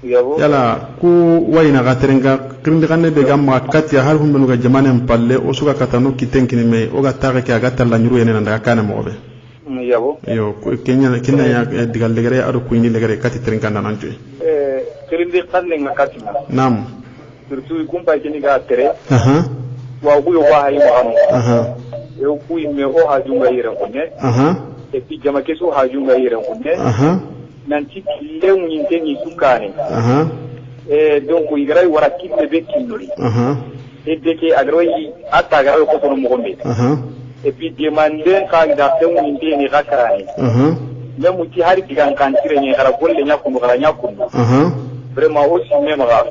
yabo yala ku wayna gatrenga krindi kanne be gamma kati har humbenu ga jamane palle o suga katano kitenkini me o ga taga ke aga talla nyuru yene nanda kana mobe yabo yo kenya ya digal legere ado kuini legere kati trinka nananju krindi kanne ngakati nam surtout kumpa kini ga tere wa kuyo wa hayi mano e kuyi me o hajunga yira kunne e pi jama keso hajunga yira kunne nanti lewu nyinte ni sukane donc igrai wara kitte be kinori e deke agroi ataga ko to mo gombe e pi demande ka da tewu nyinte ni gakarani lemu ti hari digan kantire ni gara golle nyakundu gara nyakundu vraiment aussi même ra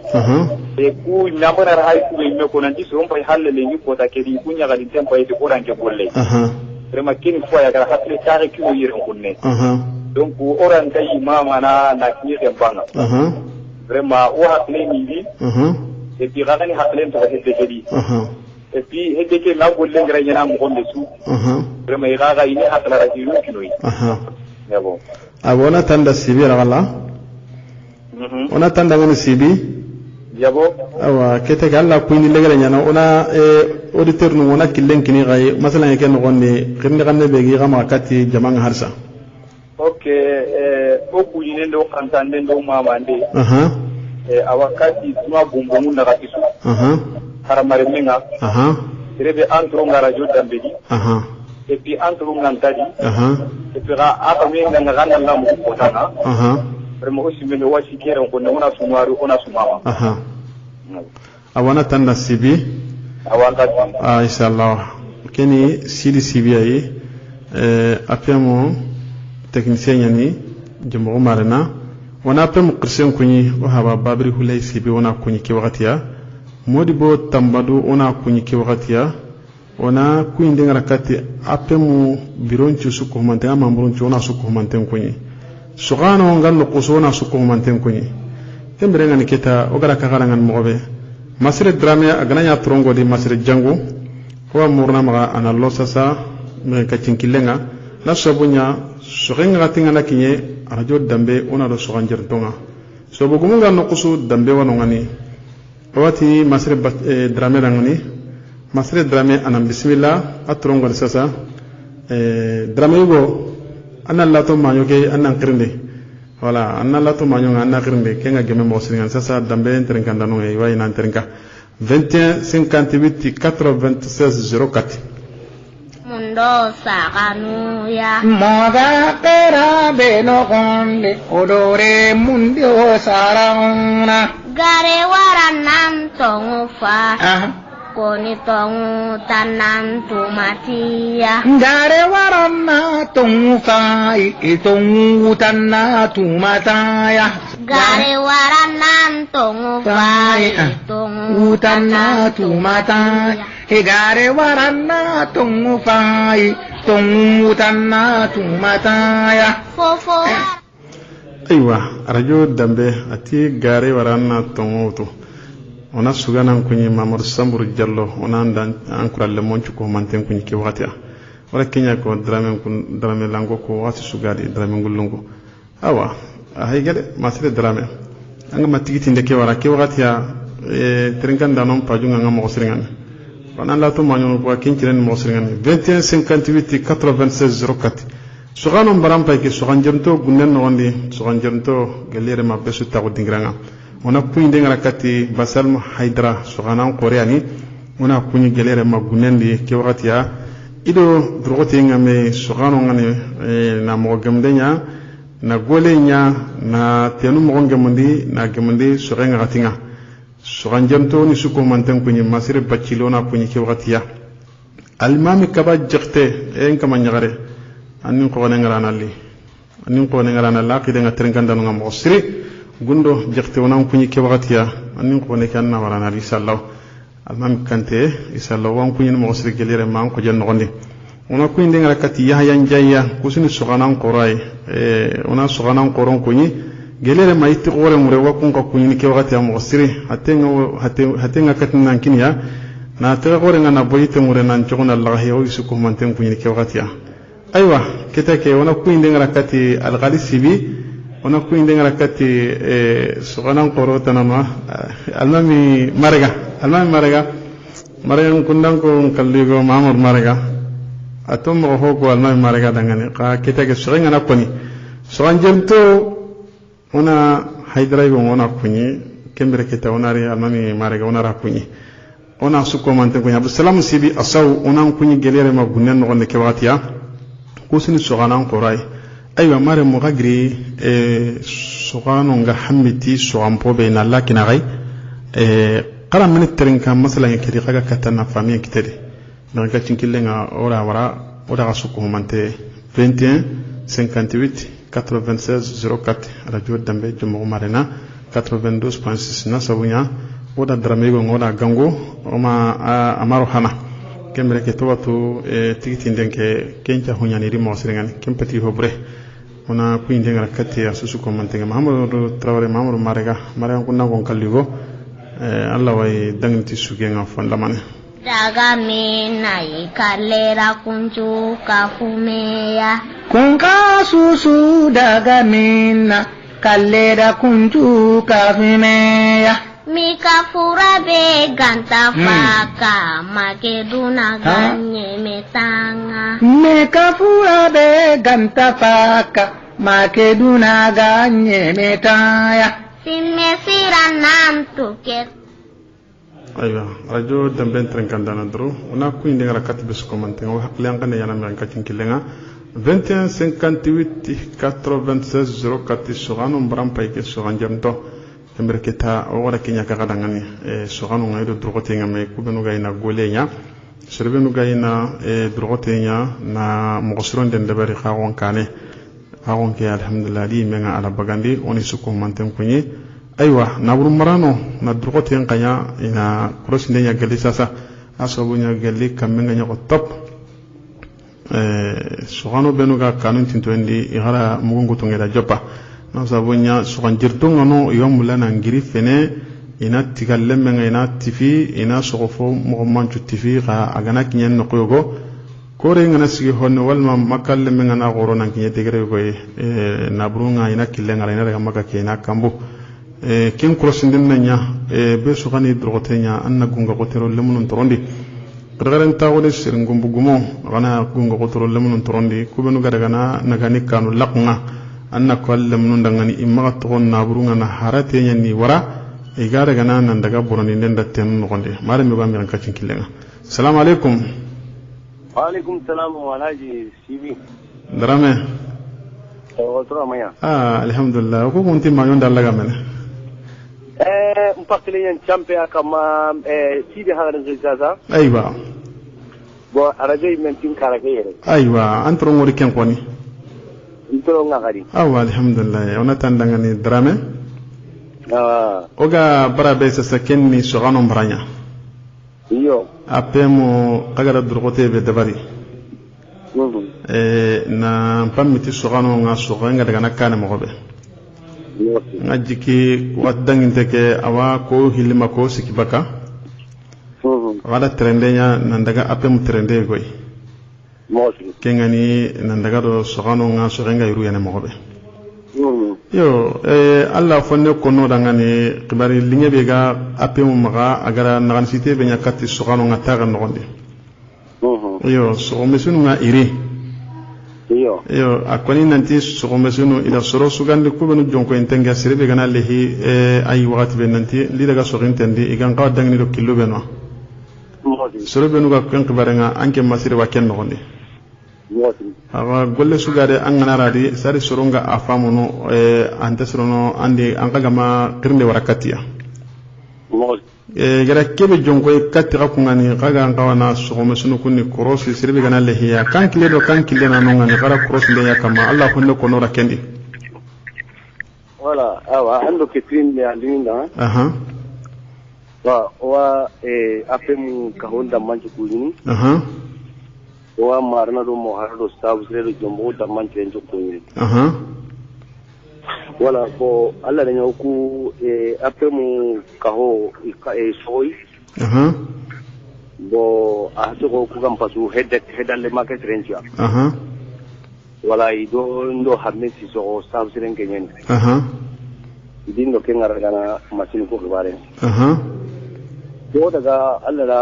e ku nyambana ra hay ku me ko nanti so mpa halle le ni ko ta ke di ku nyaga di tempo e ko ranke golle vraiment kini fo ya gara hatle tare ki o yire kunne donc oran kay mama na ki ke banga vraiment o hakle ni bi e puis ragani hakle to hede ke di et puis hede ke na golle ngra nyana mo gonde su vraiment i raga ini hakla ra ki kinoi yabo abona tanda sibi ragala ona tanda ngani sibi yabo awa kete galla kuyni legere nyana ona auditeur no ona killen kini gay masalan yake no gonde khirni ganne be gi gama kati jamang harsa o kuyine ndo kantande ndo mamande awakati tuma bombo na katisu haramare menga rebe antro ngara jodan bedi et puis antro ngantadi et puis aka menga ngana ngamu kotana vraiment aussi me wasi kera ko na sumaru ona sumama awana tanda sibi awanga inshallah keni sidi sibi ay apemo technicien yani jumbo marana wana apemo krisen kunyi o haba babri hulay sibi wana kunyi ke wakatiya modibo tambadu ona kunyi ke wakatiya wana kunyi ndengara kati apemo bironchu suko mantenga mambrunchu ona suko manten kunyi sugano ngallo qusona suko manten kunyi kembere ngani kita ogara kagara ngan mobe masire drame agananya trongo di masire jangu ko murna maga anallo sasa me ka cinkilenga na sobunya sugenga tingana kinye arajo dambe ona do suganjer tonga sobo gumunga no qusu dambe wono ngani wati masire drame ngani masre drame anam bismillah atrongo sasa drame yugo anna lato manyo ke anna qirnde wala anna lato manyo anna qirnde ke nga geme mo siringan sasa dambe entrenka ndanu e way nan entrenka 21 58 96 04 mundo sakanuya moga pera beno konde odore mundio sarana gare waranam tongu fa koni tongu tanam tumatia gare waranna tongu fa tongu tanna tumataya gare waranam tongu fa tongu tanna tumataya gare waranna tongu fa tongu tanna tumataya fofo aywa radio dambe ati gare waranna tongu ona suganan kunyi Mamadou Samburu Diallo ona an kuralle moncu ko manten kunyi ke wakati wala kenya ko drame lango ko wati sugadi drame ngulungo awa hay gade masire drame anga matigiti ndeke wara ke wakati ya trinkan danon pajunga ngam mo siringan ona la to manyo ko kinkiren mo siringan 21 58 96 04 suganon barampa ke suganjemto gunnen no wandi suganjemto galere ma besu tago dingranga ona kuinde ngara kati basalmu haidra suganan koreani ona kunyi gelere magunendi ke wakati ya ido drogote ngame sugano ngane na mo gemdenya na golenya na tenu mo ngemundi na gemundi sugenga gatinga suganjamto ni suko manten kunyi masire bacilona kunyi ke wakati ya almami kaba jekte en kama nyagare anin ko ngara nalli anin ko ngara nalla kidenga trenkanda no ngam osiri gundo jekte wonan kunyi ke wakatiya anin ko ne kan na warana risallahu almam kante isallahu wan kunyi mo sir gelere man ko jenno gonde ona kunyi de ngara kati yahya njaya kusini suganan qoray ona suganan qoron kunyi gelere mayti qore mure wakun ko kunyi ke wakatiya mo sir hatenga katnan kinya na te qore ngana boyite mure nan jogona allah ya wisu ko manten kunyi ke wakatiya aywa ketake ona kunyi de ngara kati alghalisibi ona kuinde ngara kati suganan qoro tanama almami maraga kundan ko kalligo mamur maraga atom mo hoko almami maraga dangane ka kita ke sugan ngana koni sugan jemto ona haidrai go ona kunyi kembere kita onari almami maraga ona ra kunyi ona suko mante kunya abdussalam sibi asaw ona kunyi gelere ma gunnen no ne ke watiya kusini suganan qorai aywa mare mo gagri sugano nga hamiti sugampo be na lakina gai qara min trinka masalan kidi kaga katana famiye kitede daga cinkilenga ora wara oda gasuko mante 21 58 96 04 radio dambe jumo marena 92.6 na sabunya oda dramego ngoda gango oma amaro hana kembere ke tawatu tigiti ndenke kencha hunyani rimo sirengan kempati hobre ona kuinde ngara katti asusu ko mantenga Mahamadou Traoré Mahamadou Marega kunna gon kalligo Allah way dangnti sugenga fondamane daga mina ikalera kunju kafumeya kunka susu daga mina kalera kunju kafumeya mika fura be ganta faka makeduna ganye metanga mika fura be ganta faka makeduna ganye metaya simme sira nam tuket aywa radio damben trenkandana dro ona kuinde ngara kat bes commenter o hakle ngane yana men katin kilenga 21 58 96 04 sugano mbram payke suganjamto kembere kita o wara kenya ka kadangani sugano ngaido drogote ngame kubenu gayna golenya serbenu gayna drogote nya na mogosron den debari khawon kane awon ke alhamdulillah li menga ala bagandi oni suko mantem kunyi aywa na buru marano na drogote nganya ina cross ndenya gali sasa asobunya gali kamenga nya ko top sugano benu ga kanun tintondi igara mugungu tungeda jopa na sabunya sugan jirtunga no yomula na ngiri fene ina tigalle menga ina tifi ina sogofo mo manchu tifi ga agana kinyen no koyogo kore ngana sigi honno walma makalle menga na goro nan kinye tegere go na brunga ina killenga ina daga maka ke na kambu ken krosindin nanya be sugani drogotenya anna gunga gotero lemunun torondi qadaren tawde siringum bugumo wana gungo qotoro lemun torondi kubenu gadagana nagani kanu laqna anna kollam nun dangani imma to naburunga na harate nyani wara e gara gana nan daga boroni den datten no gonde mare mi bamiran kacin killenga assalamu alaikum wa alaikum salam wa alhaji sibi darame o to maya alhamdulillah ko kunti ma yonda Allah gamene mpakile yan champe kama sibi haran zaza aywa bo araje men tin karake yere aywa antro ngori ken koni intro ngari alhamdulillah ona tandangani drame oga barabe sa kenni sogano mbranya iyo apemo kagara durgote be dabari na pamiti sogano nga soga daga nakane mogobe ngajiki wadangin teke awa ko hilima ko sikibaka wala trendenya nandaga apem trende goy kengani nandaga do sogano nga soga yuru yana mogobe yo alla fonne kono dangani kibari linge be ga apem maga agara nagan site be nyakati sogano nga taga nogonde yo so mesunu nga iri yo akoni nanti so mesunu ila soro sugande kubenu jonko intenga sirbe gana lehi ay wakati be nanti li daga so rintendi igan qaw dangni do killo benwa soro benu ga kan kibarenga anke masire wa ken nogonde awa golle sugade angana radi sari soronga afamono ante sorono andi ankaga ma kirnde warakatiya gara kebe jonko katti rakungani kaga ankawana sogome sunu kunni korosi sirbi gana lehiya kan kile do kan kile na nongani gara korosi de yakama Allah hunde ko nora kendi wala awa ando ketrin ya linda wa afemu kahonda manju kuni wa marna do moharado sabu sere do jombo da manju enjo kuni wala ko Allah ne ku afemu kaho soy bo ahto ko kam pasu hedalle market range wala ido ndo hamesi so sabu sere ngenyen idin do kengara gana masin ko bare do daga Allah la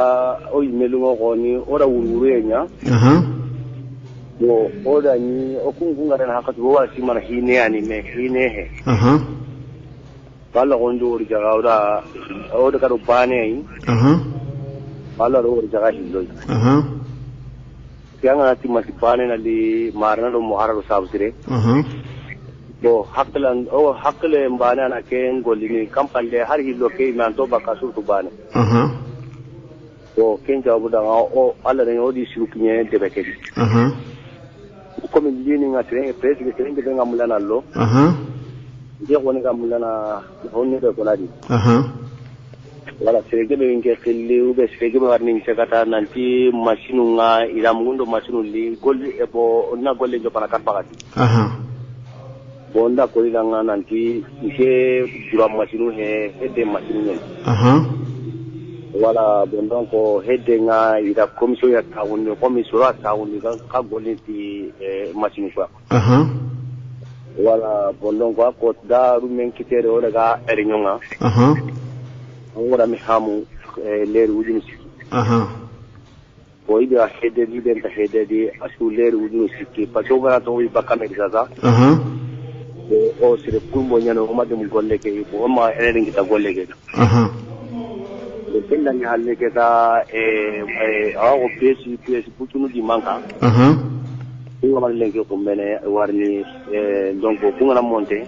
o yimelungo ko ni ora wururenya bo oda ni okungunga na hakati wa simana hine ani me hine he balla gondo ori jaga oda karo bane ai balla ro ori jaga hillo yanga ati mati bane na li marna do mohara sabsire bo hakle mbana na ken golini kampalle har hillo ke man to bakasu to bane bo ken jabu da o alla ne odi shiruknye de bekedi comme lini ngatre presque ke ngi nga mulana lo je ko nga mulana honni de ko ladi wala serege be ngi khilli ube serege be warni ngi kata nanti machine nga ila mundo machine li golli e bo na golle jo para kat pakati bonda ko ila nga nanti ike dura machine he de machine ne wala bondon ko hedde nga ida commission ya tawuni commission ra tawuni ka golle ti machine ko wala bondon ko daru men kitere o daga erinyonga wala mi hamu leru wudin ko ida hedde di den ta hedde di asu leru wudin sikki paso gara to wi bakame zaza o sire kumbo nyano o madum golle ke ko ma eren kita golle ke kenda ni halle ke ta awo pesi putunu di manka ko ma lenge ko mene warni donc ko ngana monte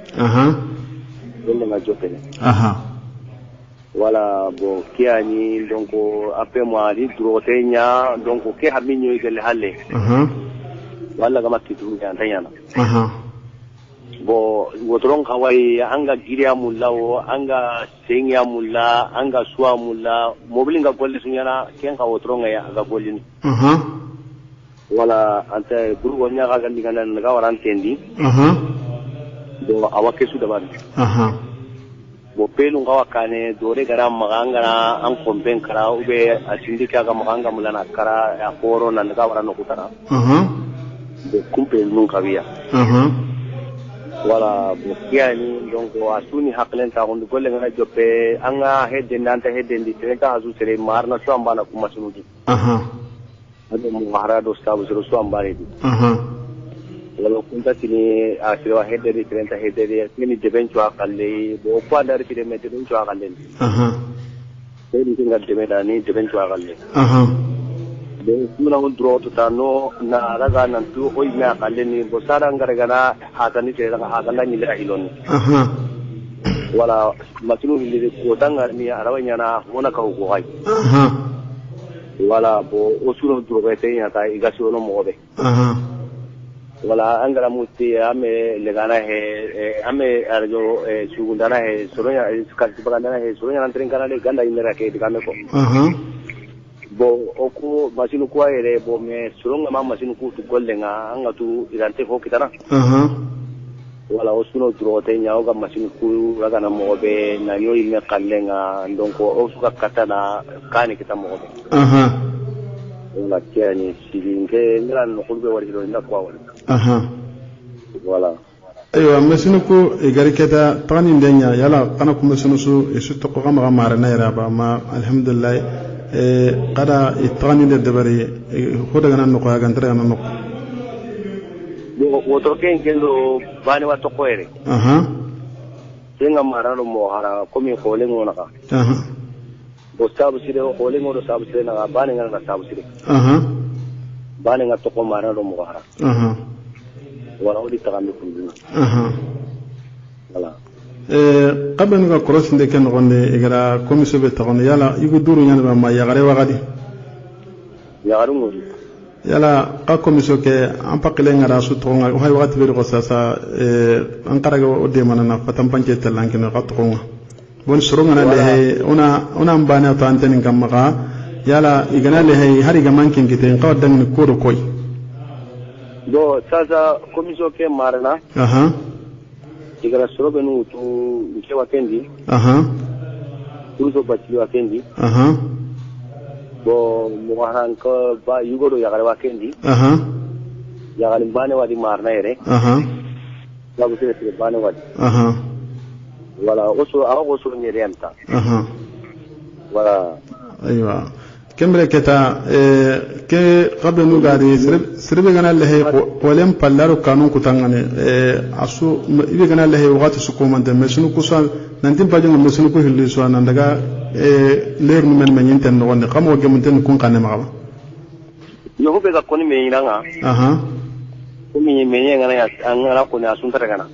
wala nga jopene wala bo kiani donc ape mo ali drotenya donc ke haminyo igele halle wala ga makitu ngantanya bo wotron kawai anga giriya mulla o anga senya mulla anga suwa mulla mobilinga golle sunyana ken ka wotron ya ga gollini wala anta buru wonya ga gandi kana ga waran tendi bo awake su dabar bo pelu ngawa kane dore gara maganga an komben kara ube asindika ga maganga mulla na kara ya koro nan ga waran no kutara bo kumpe nun kawiya wala yani donc asuni haklen ta on golle ngana joppe anga hedde nanta hedde ndi trenta azu sere marna so ambana kuma sunuji ado mu harado stabu so ambare di wala kunta tini asira hedde di trenta hedde di ni debencho akalle bo kwa dari pide mete debencho akalle ni tinga demeda ni debencho akalle de suna on droto tano na raga nan tu oi me akalle ni bo sara ngara gana hatani te raga hatana ni la hiloni wala matinu ni ko tanga ni arawanya na wona ka ko hay wala bo osuro droga te ya ta igasio no mobe wala angara muti ame legana he ame arjo sugundana he soronya skasibagana he soronya nantrin kana le ganda inera ke dikame ko bo oku masinu kwa ere bo me suronga ma masinu ku tu gollenga anga tu irante ho kitana wala osuno drote nya oga masinu ku raga na mobe na yo ime kallenga ndonko osuka katana kani kita mobe wala kiani silinge ngala no kulbe wari do nda kwa wala wala ayo masinu ku igariketa tani ndenya yala kana ku masinu su isu to ko kama mara na yara ba ma alhamdulillah kada itani de debari hoda gana no ko ga ndara gana no wo to ken kendo bani wa to ko ere tenga mara no mo hara ko mi ko le ngona ka bo sabu sire ko le ngodo sabu sire na bani ngana sabu sire bani ngato ko mara no mo hara wala odi tagambe kundu wala qaben ga cross de ken gonde igara commission be tagon yala igu duru nyane ba ma yagare wagadi yagaru ngodi yala ka commission ke am pakle ngara su tonga hay wagati be ko sasa an karaga o de manana fatam panje talanke no qatonga bon surunga na le una mbana to anteni kamaka yala igana le hay hari ga mankin kite qaw dan ko do koy do sasa commission ke marana igara sorobe nu tu nke wakendi tuzo bachili wakendi bo muharan ko ba yugodo yagare wakendi yagale bane wadi marna ere labu sire bane wadi wala oso nyere anta wala aywa kembre keta ke qabla nu gari sirbe gana lehe qolem pallaro kanun kutangane asu ibe gana lehe waqti sukumante mesunu kusan nantin pajango mesunu ko hilli so nan daga leer nu men nyinten no wonde xamo gemunten kun kanne ma yo hobe ga koni me yinanga ko mi me yinanga ya angara ko na sunta daga na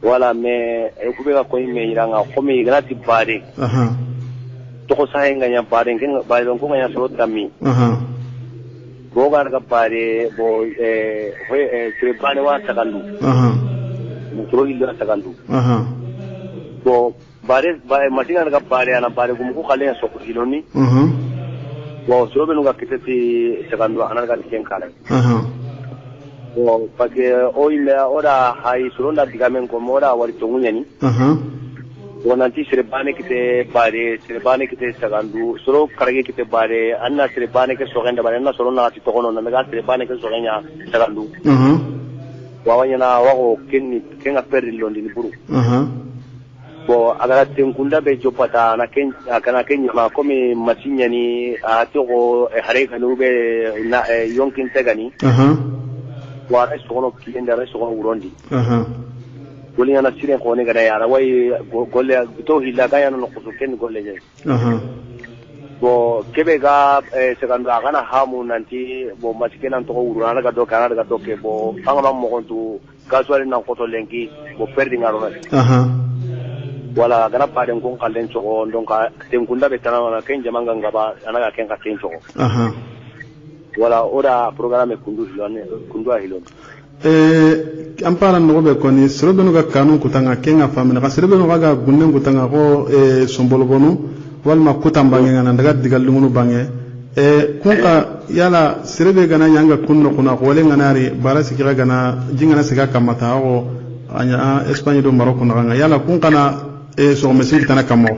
wala me ko be ga koni me yinanga ko mi gana tibade toko sahenga nya bare ngen bare don ko nya solo tammi bo gar ga bare bo tre bane wa tagandu mo tro illa tagandu bo bare matinga ga bare ana bare gum ko khale so ko hiloni bo solo benu ga kitati tagandu ana ga ken kala bo pake o illa ora hai solo nda digamen ko mora wari tongunya ni wonanti sirbane kite bare sirbane kite sagandu soro karage kite bare anna sirbane ke sogenda bare anna soro na ti tokono na ga sirbane ke sogenya sagandu wawanya na wago kenga perri londi ni buru bo agara tenkunda be jopata na kana kenya ma komi masinya ni atoko hare kanu be na yonkin tegani wa resto kono kienda resto kono urondi goli yana sire ko ne gara yara way golle to hilla ga yana no kusuken golle je bo kebe ga sekandu agana hamu nanti bo masikena to urana ga do kana ga do ke bo anga mo kontu gaswali na ko to lenki bo perdi ngaro wala gana paden kon kallen to donc tenkunda be tanana ken jamanga ngaba anaga ken ka ken to wala ora programme kundu hilone ampara no be koni sirbe no ga kanun kutanga kenga famina ka sirbe no ga gunnen kutanga ko sombolo bonu wal ma kutambange ngana daga digal ngunu bange kunka yala sirbe gana yanga kunno kuna ko le nganari bara sikira gana jingana siga kamata ko anya Espagne do Morocco na yala kunka na so mesin kitana kamo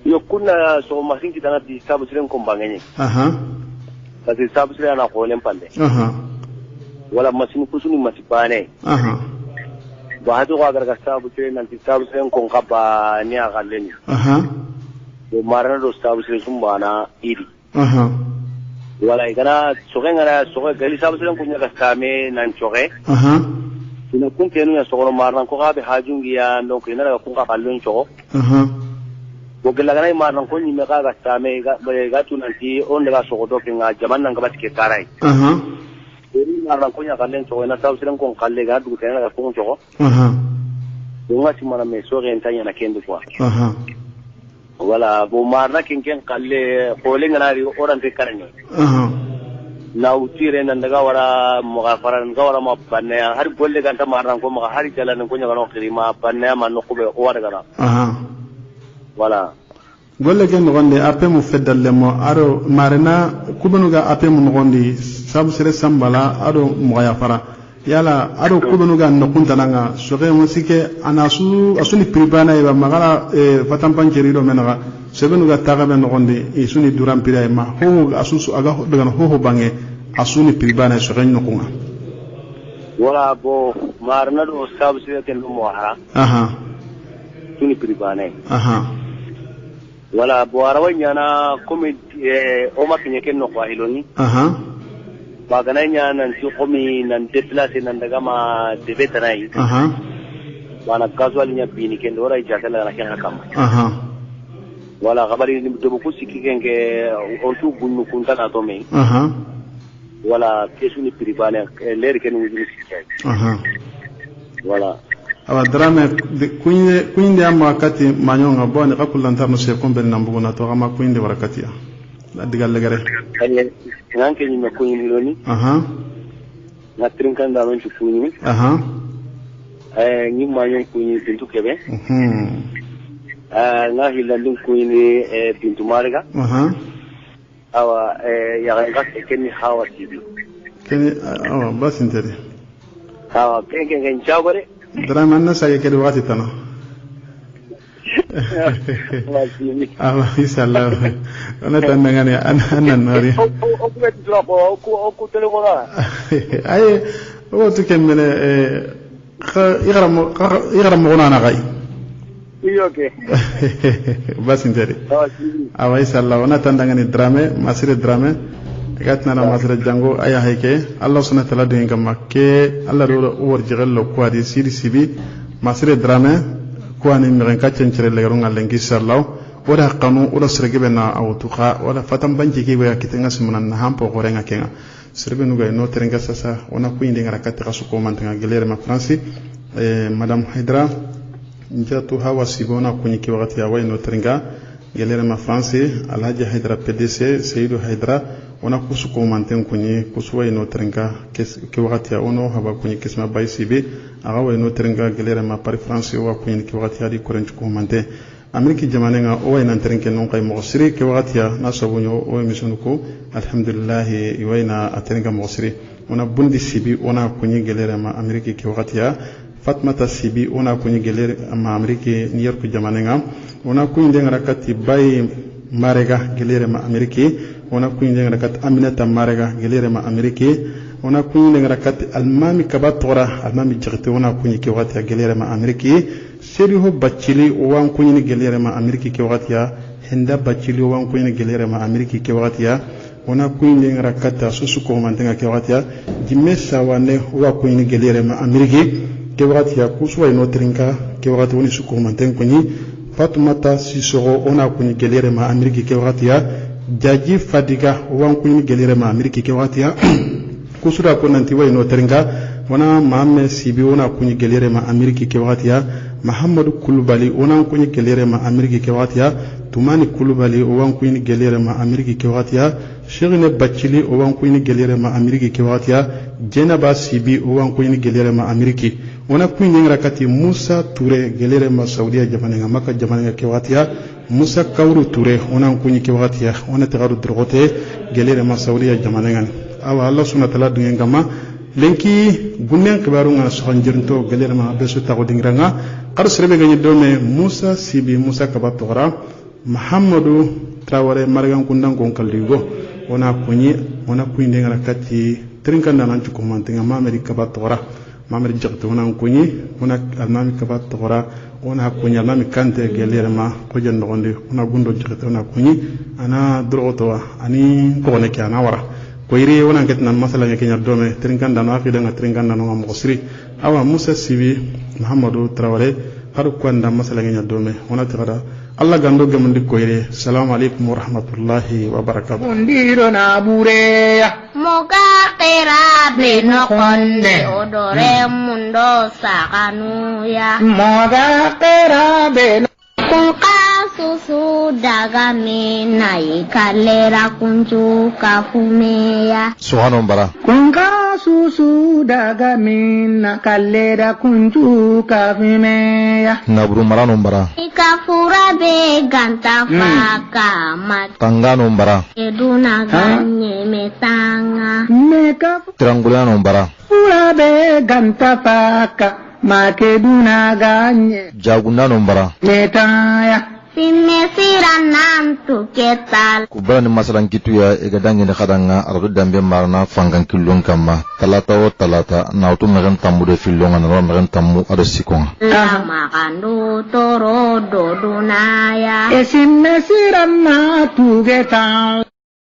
yo kunna so mesin kitana di sabu siren ko bangenye kasi sabu siren na ko le pande wala masin kusuni masipane ba hado ga garga sabu te nan ti sabu sen kon kaba ni a gallen bo marana do sabu sen sumbana idi wala igana soge ngara soge gali sabu sen kunya ga kame nan choge ina kun kenu ya sogoro marna ko ga be hajungi ya ndo ko ina ga kun ka kallon chogo bo gela gana marna ko ni me ga kame ga tunanti on daga sogo do kinga jaman nan ga batike karai ini marna ko nya kallen chogo ina sabu sen kon kalle ga du tena ga kun chogo dunga ci mana me soge entanya na kendo kwa wala bo marna kinken kalle ko le ngana ri orante karani na utire nan daga wara mugafaran ga wara ma banne har golle ganta marna ko ma har jalan ko nya gano kirima banne ma no ko be o wara gana wala golle gen gonde ape mu feddalle mo aro marna kubunu ga ape mu ngondi sabu sere sambala aro mugayafara yala aro kubunu ga no kuntananga soge mo sike anasu asuni pribana e ba magala fatam panceri do menaga sebenu ga taga ben gonde e suni duram pira ma ho asusu aga daga ho bange asuni pribana soge no kunga wala bo marna do sabu sere ken mo hara suni pribana wala bo arawanya na komi o ma kinye ken no kwa hiloni ba gananya nan ci komi nan deplace nan daga ma de veterai wana casual nya bini ken dora ijatala na ken hakam wala gabari do bu kusiki kenge on tu bunnu kuntana to me wala kesuni pribane ler ken wujini sikay wala awa drame kuinde amma kati manyonga bone kakulanta no se kombe nambugo na to ama kuinde warakati ya digal legare nanke ni makuni loni na trinkan da non chukuni ni manyon kuni bintu kebe na hilandun kuni bintu marga awa ya ga keni hawa tibi keni awa basinteri awa kengen jagore drama na sa yake wakati tano inshallah ona tanangane anan nori ay o to kemene igram gona na gai iyoke basinteri awa inshallah ona tanangane drame masire drame gatna na masire jango aya hayke allah subhanahu wa ta'ala de ngam ke allah do wor jigallo ko adi sidi sibi masire drame ko ani mi kan cencere le garu ngalen inshallah wala qanu wala sirge bena awtuqa wala fatam banji ke wa kitenga sumunan na hampo ko renga kenga sirbe nu gay no terenga sasa ona ko indi ngara katta kasu ko mantanga gelere ma franci madame Haidra njatu hawa sibona kunyi ki wakati ya wayno terenga gelere ma franci alhaji Haidra PDC Seydou Haidra ona kusu ko manten kunyi kusu wayno terenga ki wakati ya ono haba kunyi kisma bay sibi aga wayno terenga gelere ma par franci wa kunyi ki wakati ya di korench ko mante ameriki jamane nga o wayna terenke non kay mo siri ki wakati ya nasabunyo o emission ko alhamdulillah wayna aterenga mo siri ona bundi sibi ona kunyi gelere ma ameriki ki wakati ya Fatmata sibi ona kunyi gelere ma ameriki New York jamane nga ona kunyi ngara kati bay marega gelere ma ameriki ona kunyi ngara kati Aminata marega gelere ma ameriki ona kunyi ngara kati almami kabatora almami jigte ona kunyi ki wakati ya gelere ma ameriki seri ho bacili wan kunyi gelere ma ameriki ki wakati ya henda bacili wan kunyi gelere ma ameriki ki wakati ya ona kunyi ngara kati susu ko mantenga ki wakati ya jimesa wane wa kunyi gelere ma ameriki ke wakati ya kuswa ino trinka ke wakati woni suko manten kunyi Fatmata Sisoro ona kunyi gelere ma ameriki ke wakati ya jaji fadiga wan kunyi gelere ma ameriki ke wakati ya kusura ko nanti wa ino trinka wana maame sibi ona kunyi gelere ma ameriki ke wakati ya Muhammadu Kulubali ona kunyi gelere ma ameriki ke wakati ya Tumani Kulubali wan kunyi gelere ma ameriki ke wakati ya Shirine Bachili wan kunyi gelere ma ameriki ke wakati ya Jenaba sibi wan kunyi gelere ma ameriki ona kunyi ngara kati Musa Ture gelere ma Saudia jamane nga maka jamane nga ke wakati ya Musa Kauru Ture ona kunyi ke wakati ya ona tagaru drogote gelere ma Saudia jamane nga awa Allah subhanahu wa ta'ala dungen gama lenki gunnen kibaru nga soxanjirnto gelere ma besu tago dingranga qar serbe ganyi dome Musa sibi Musa kabatora Muhammadu Traore margan kundan kon kalligo ona kunyi ngara kati trinkan danan cukup mantinga mameri kabat tora mameri jakto na kunyi una almami kabat tora una kunya almami kante gelere ma ko jen nogonde una gundo jakto na kunyi ana droto ani ko ne kana wara ko iri wona ketna masala nyake nya dome trinkan dano akida nga trinkan dano mo siri awa musa sibi muhammadu traore har ko anda masala nya dome wona tigara Allah gando gamundi ko ire assalamu alaikum wa rahmatullahi wa barakatuh ndiro na bureya moga qira beno konde odore mundo sakanu ya moga qira beno kunka susu daga menai kalera kunju kafumeya suhano bara kunka susu daga minna kalera kunju kafumeya nabru marano bara ikafura be ganta faka mat tangano bara eduna ganye metanga meka triangulano bara fura be ganta faka makeduna ganye jagundano bara metaya simme siranan tu ketal kubani masalan kitu ya ega dangene khadanga aradu dambe marna fangan kilon kama talata o talata na utu magan tammu de filonga na magan tammu ado sikon lama kandu toro dodunaya simme siranan tu ketal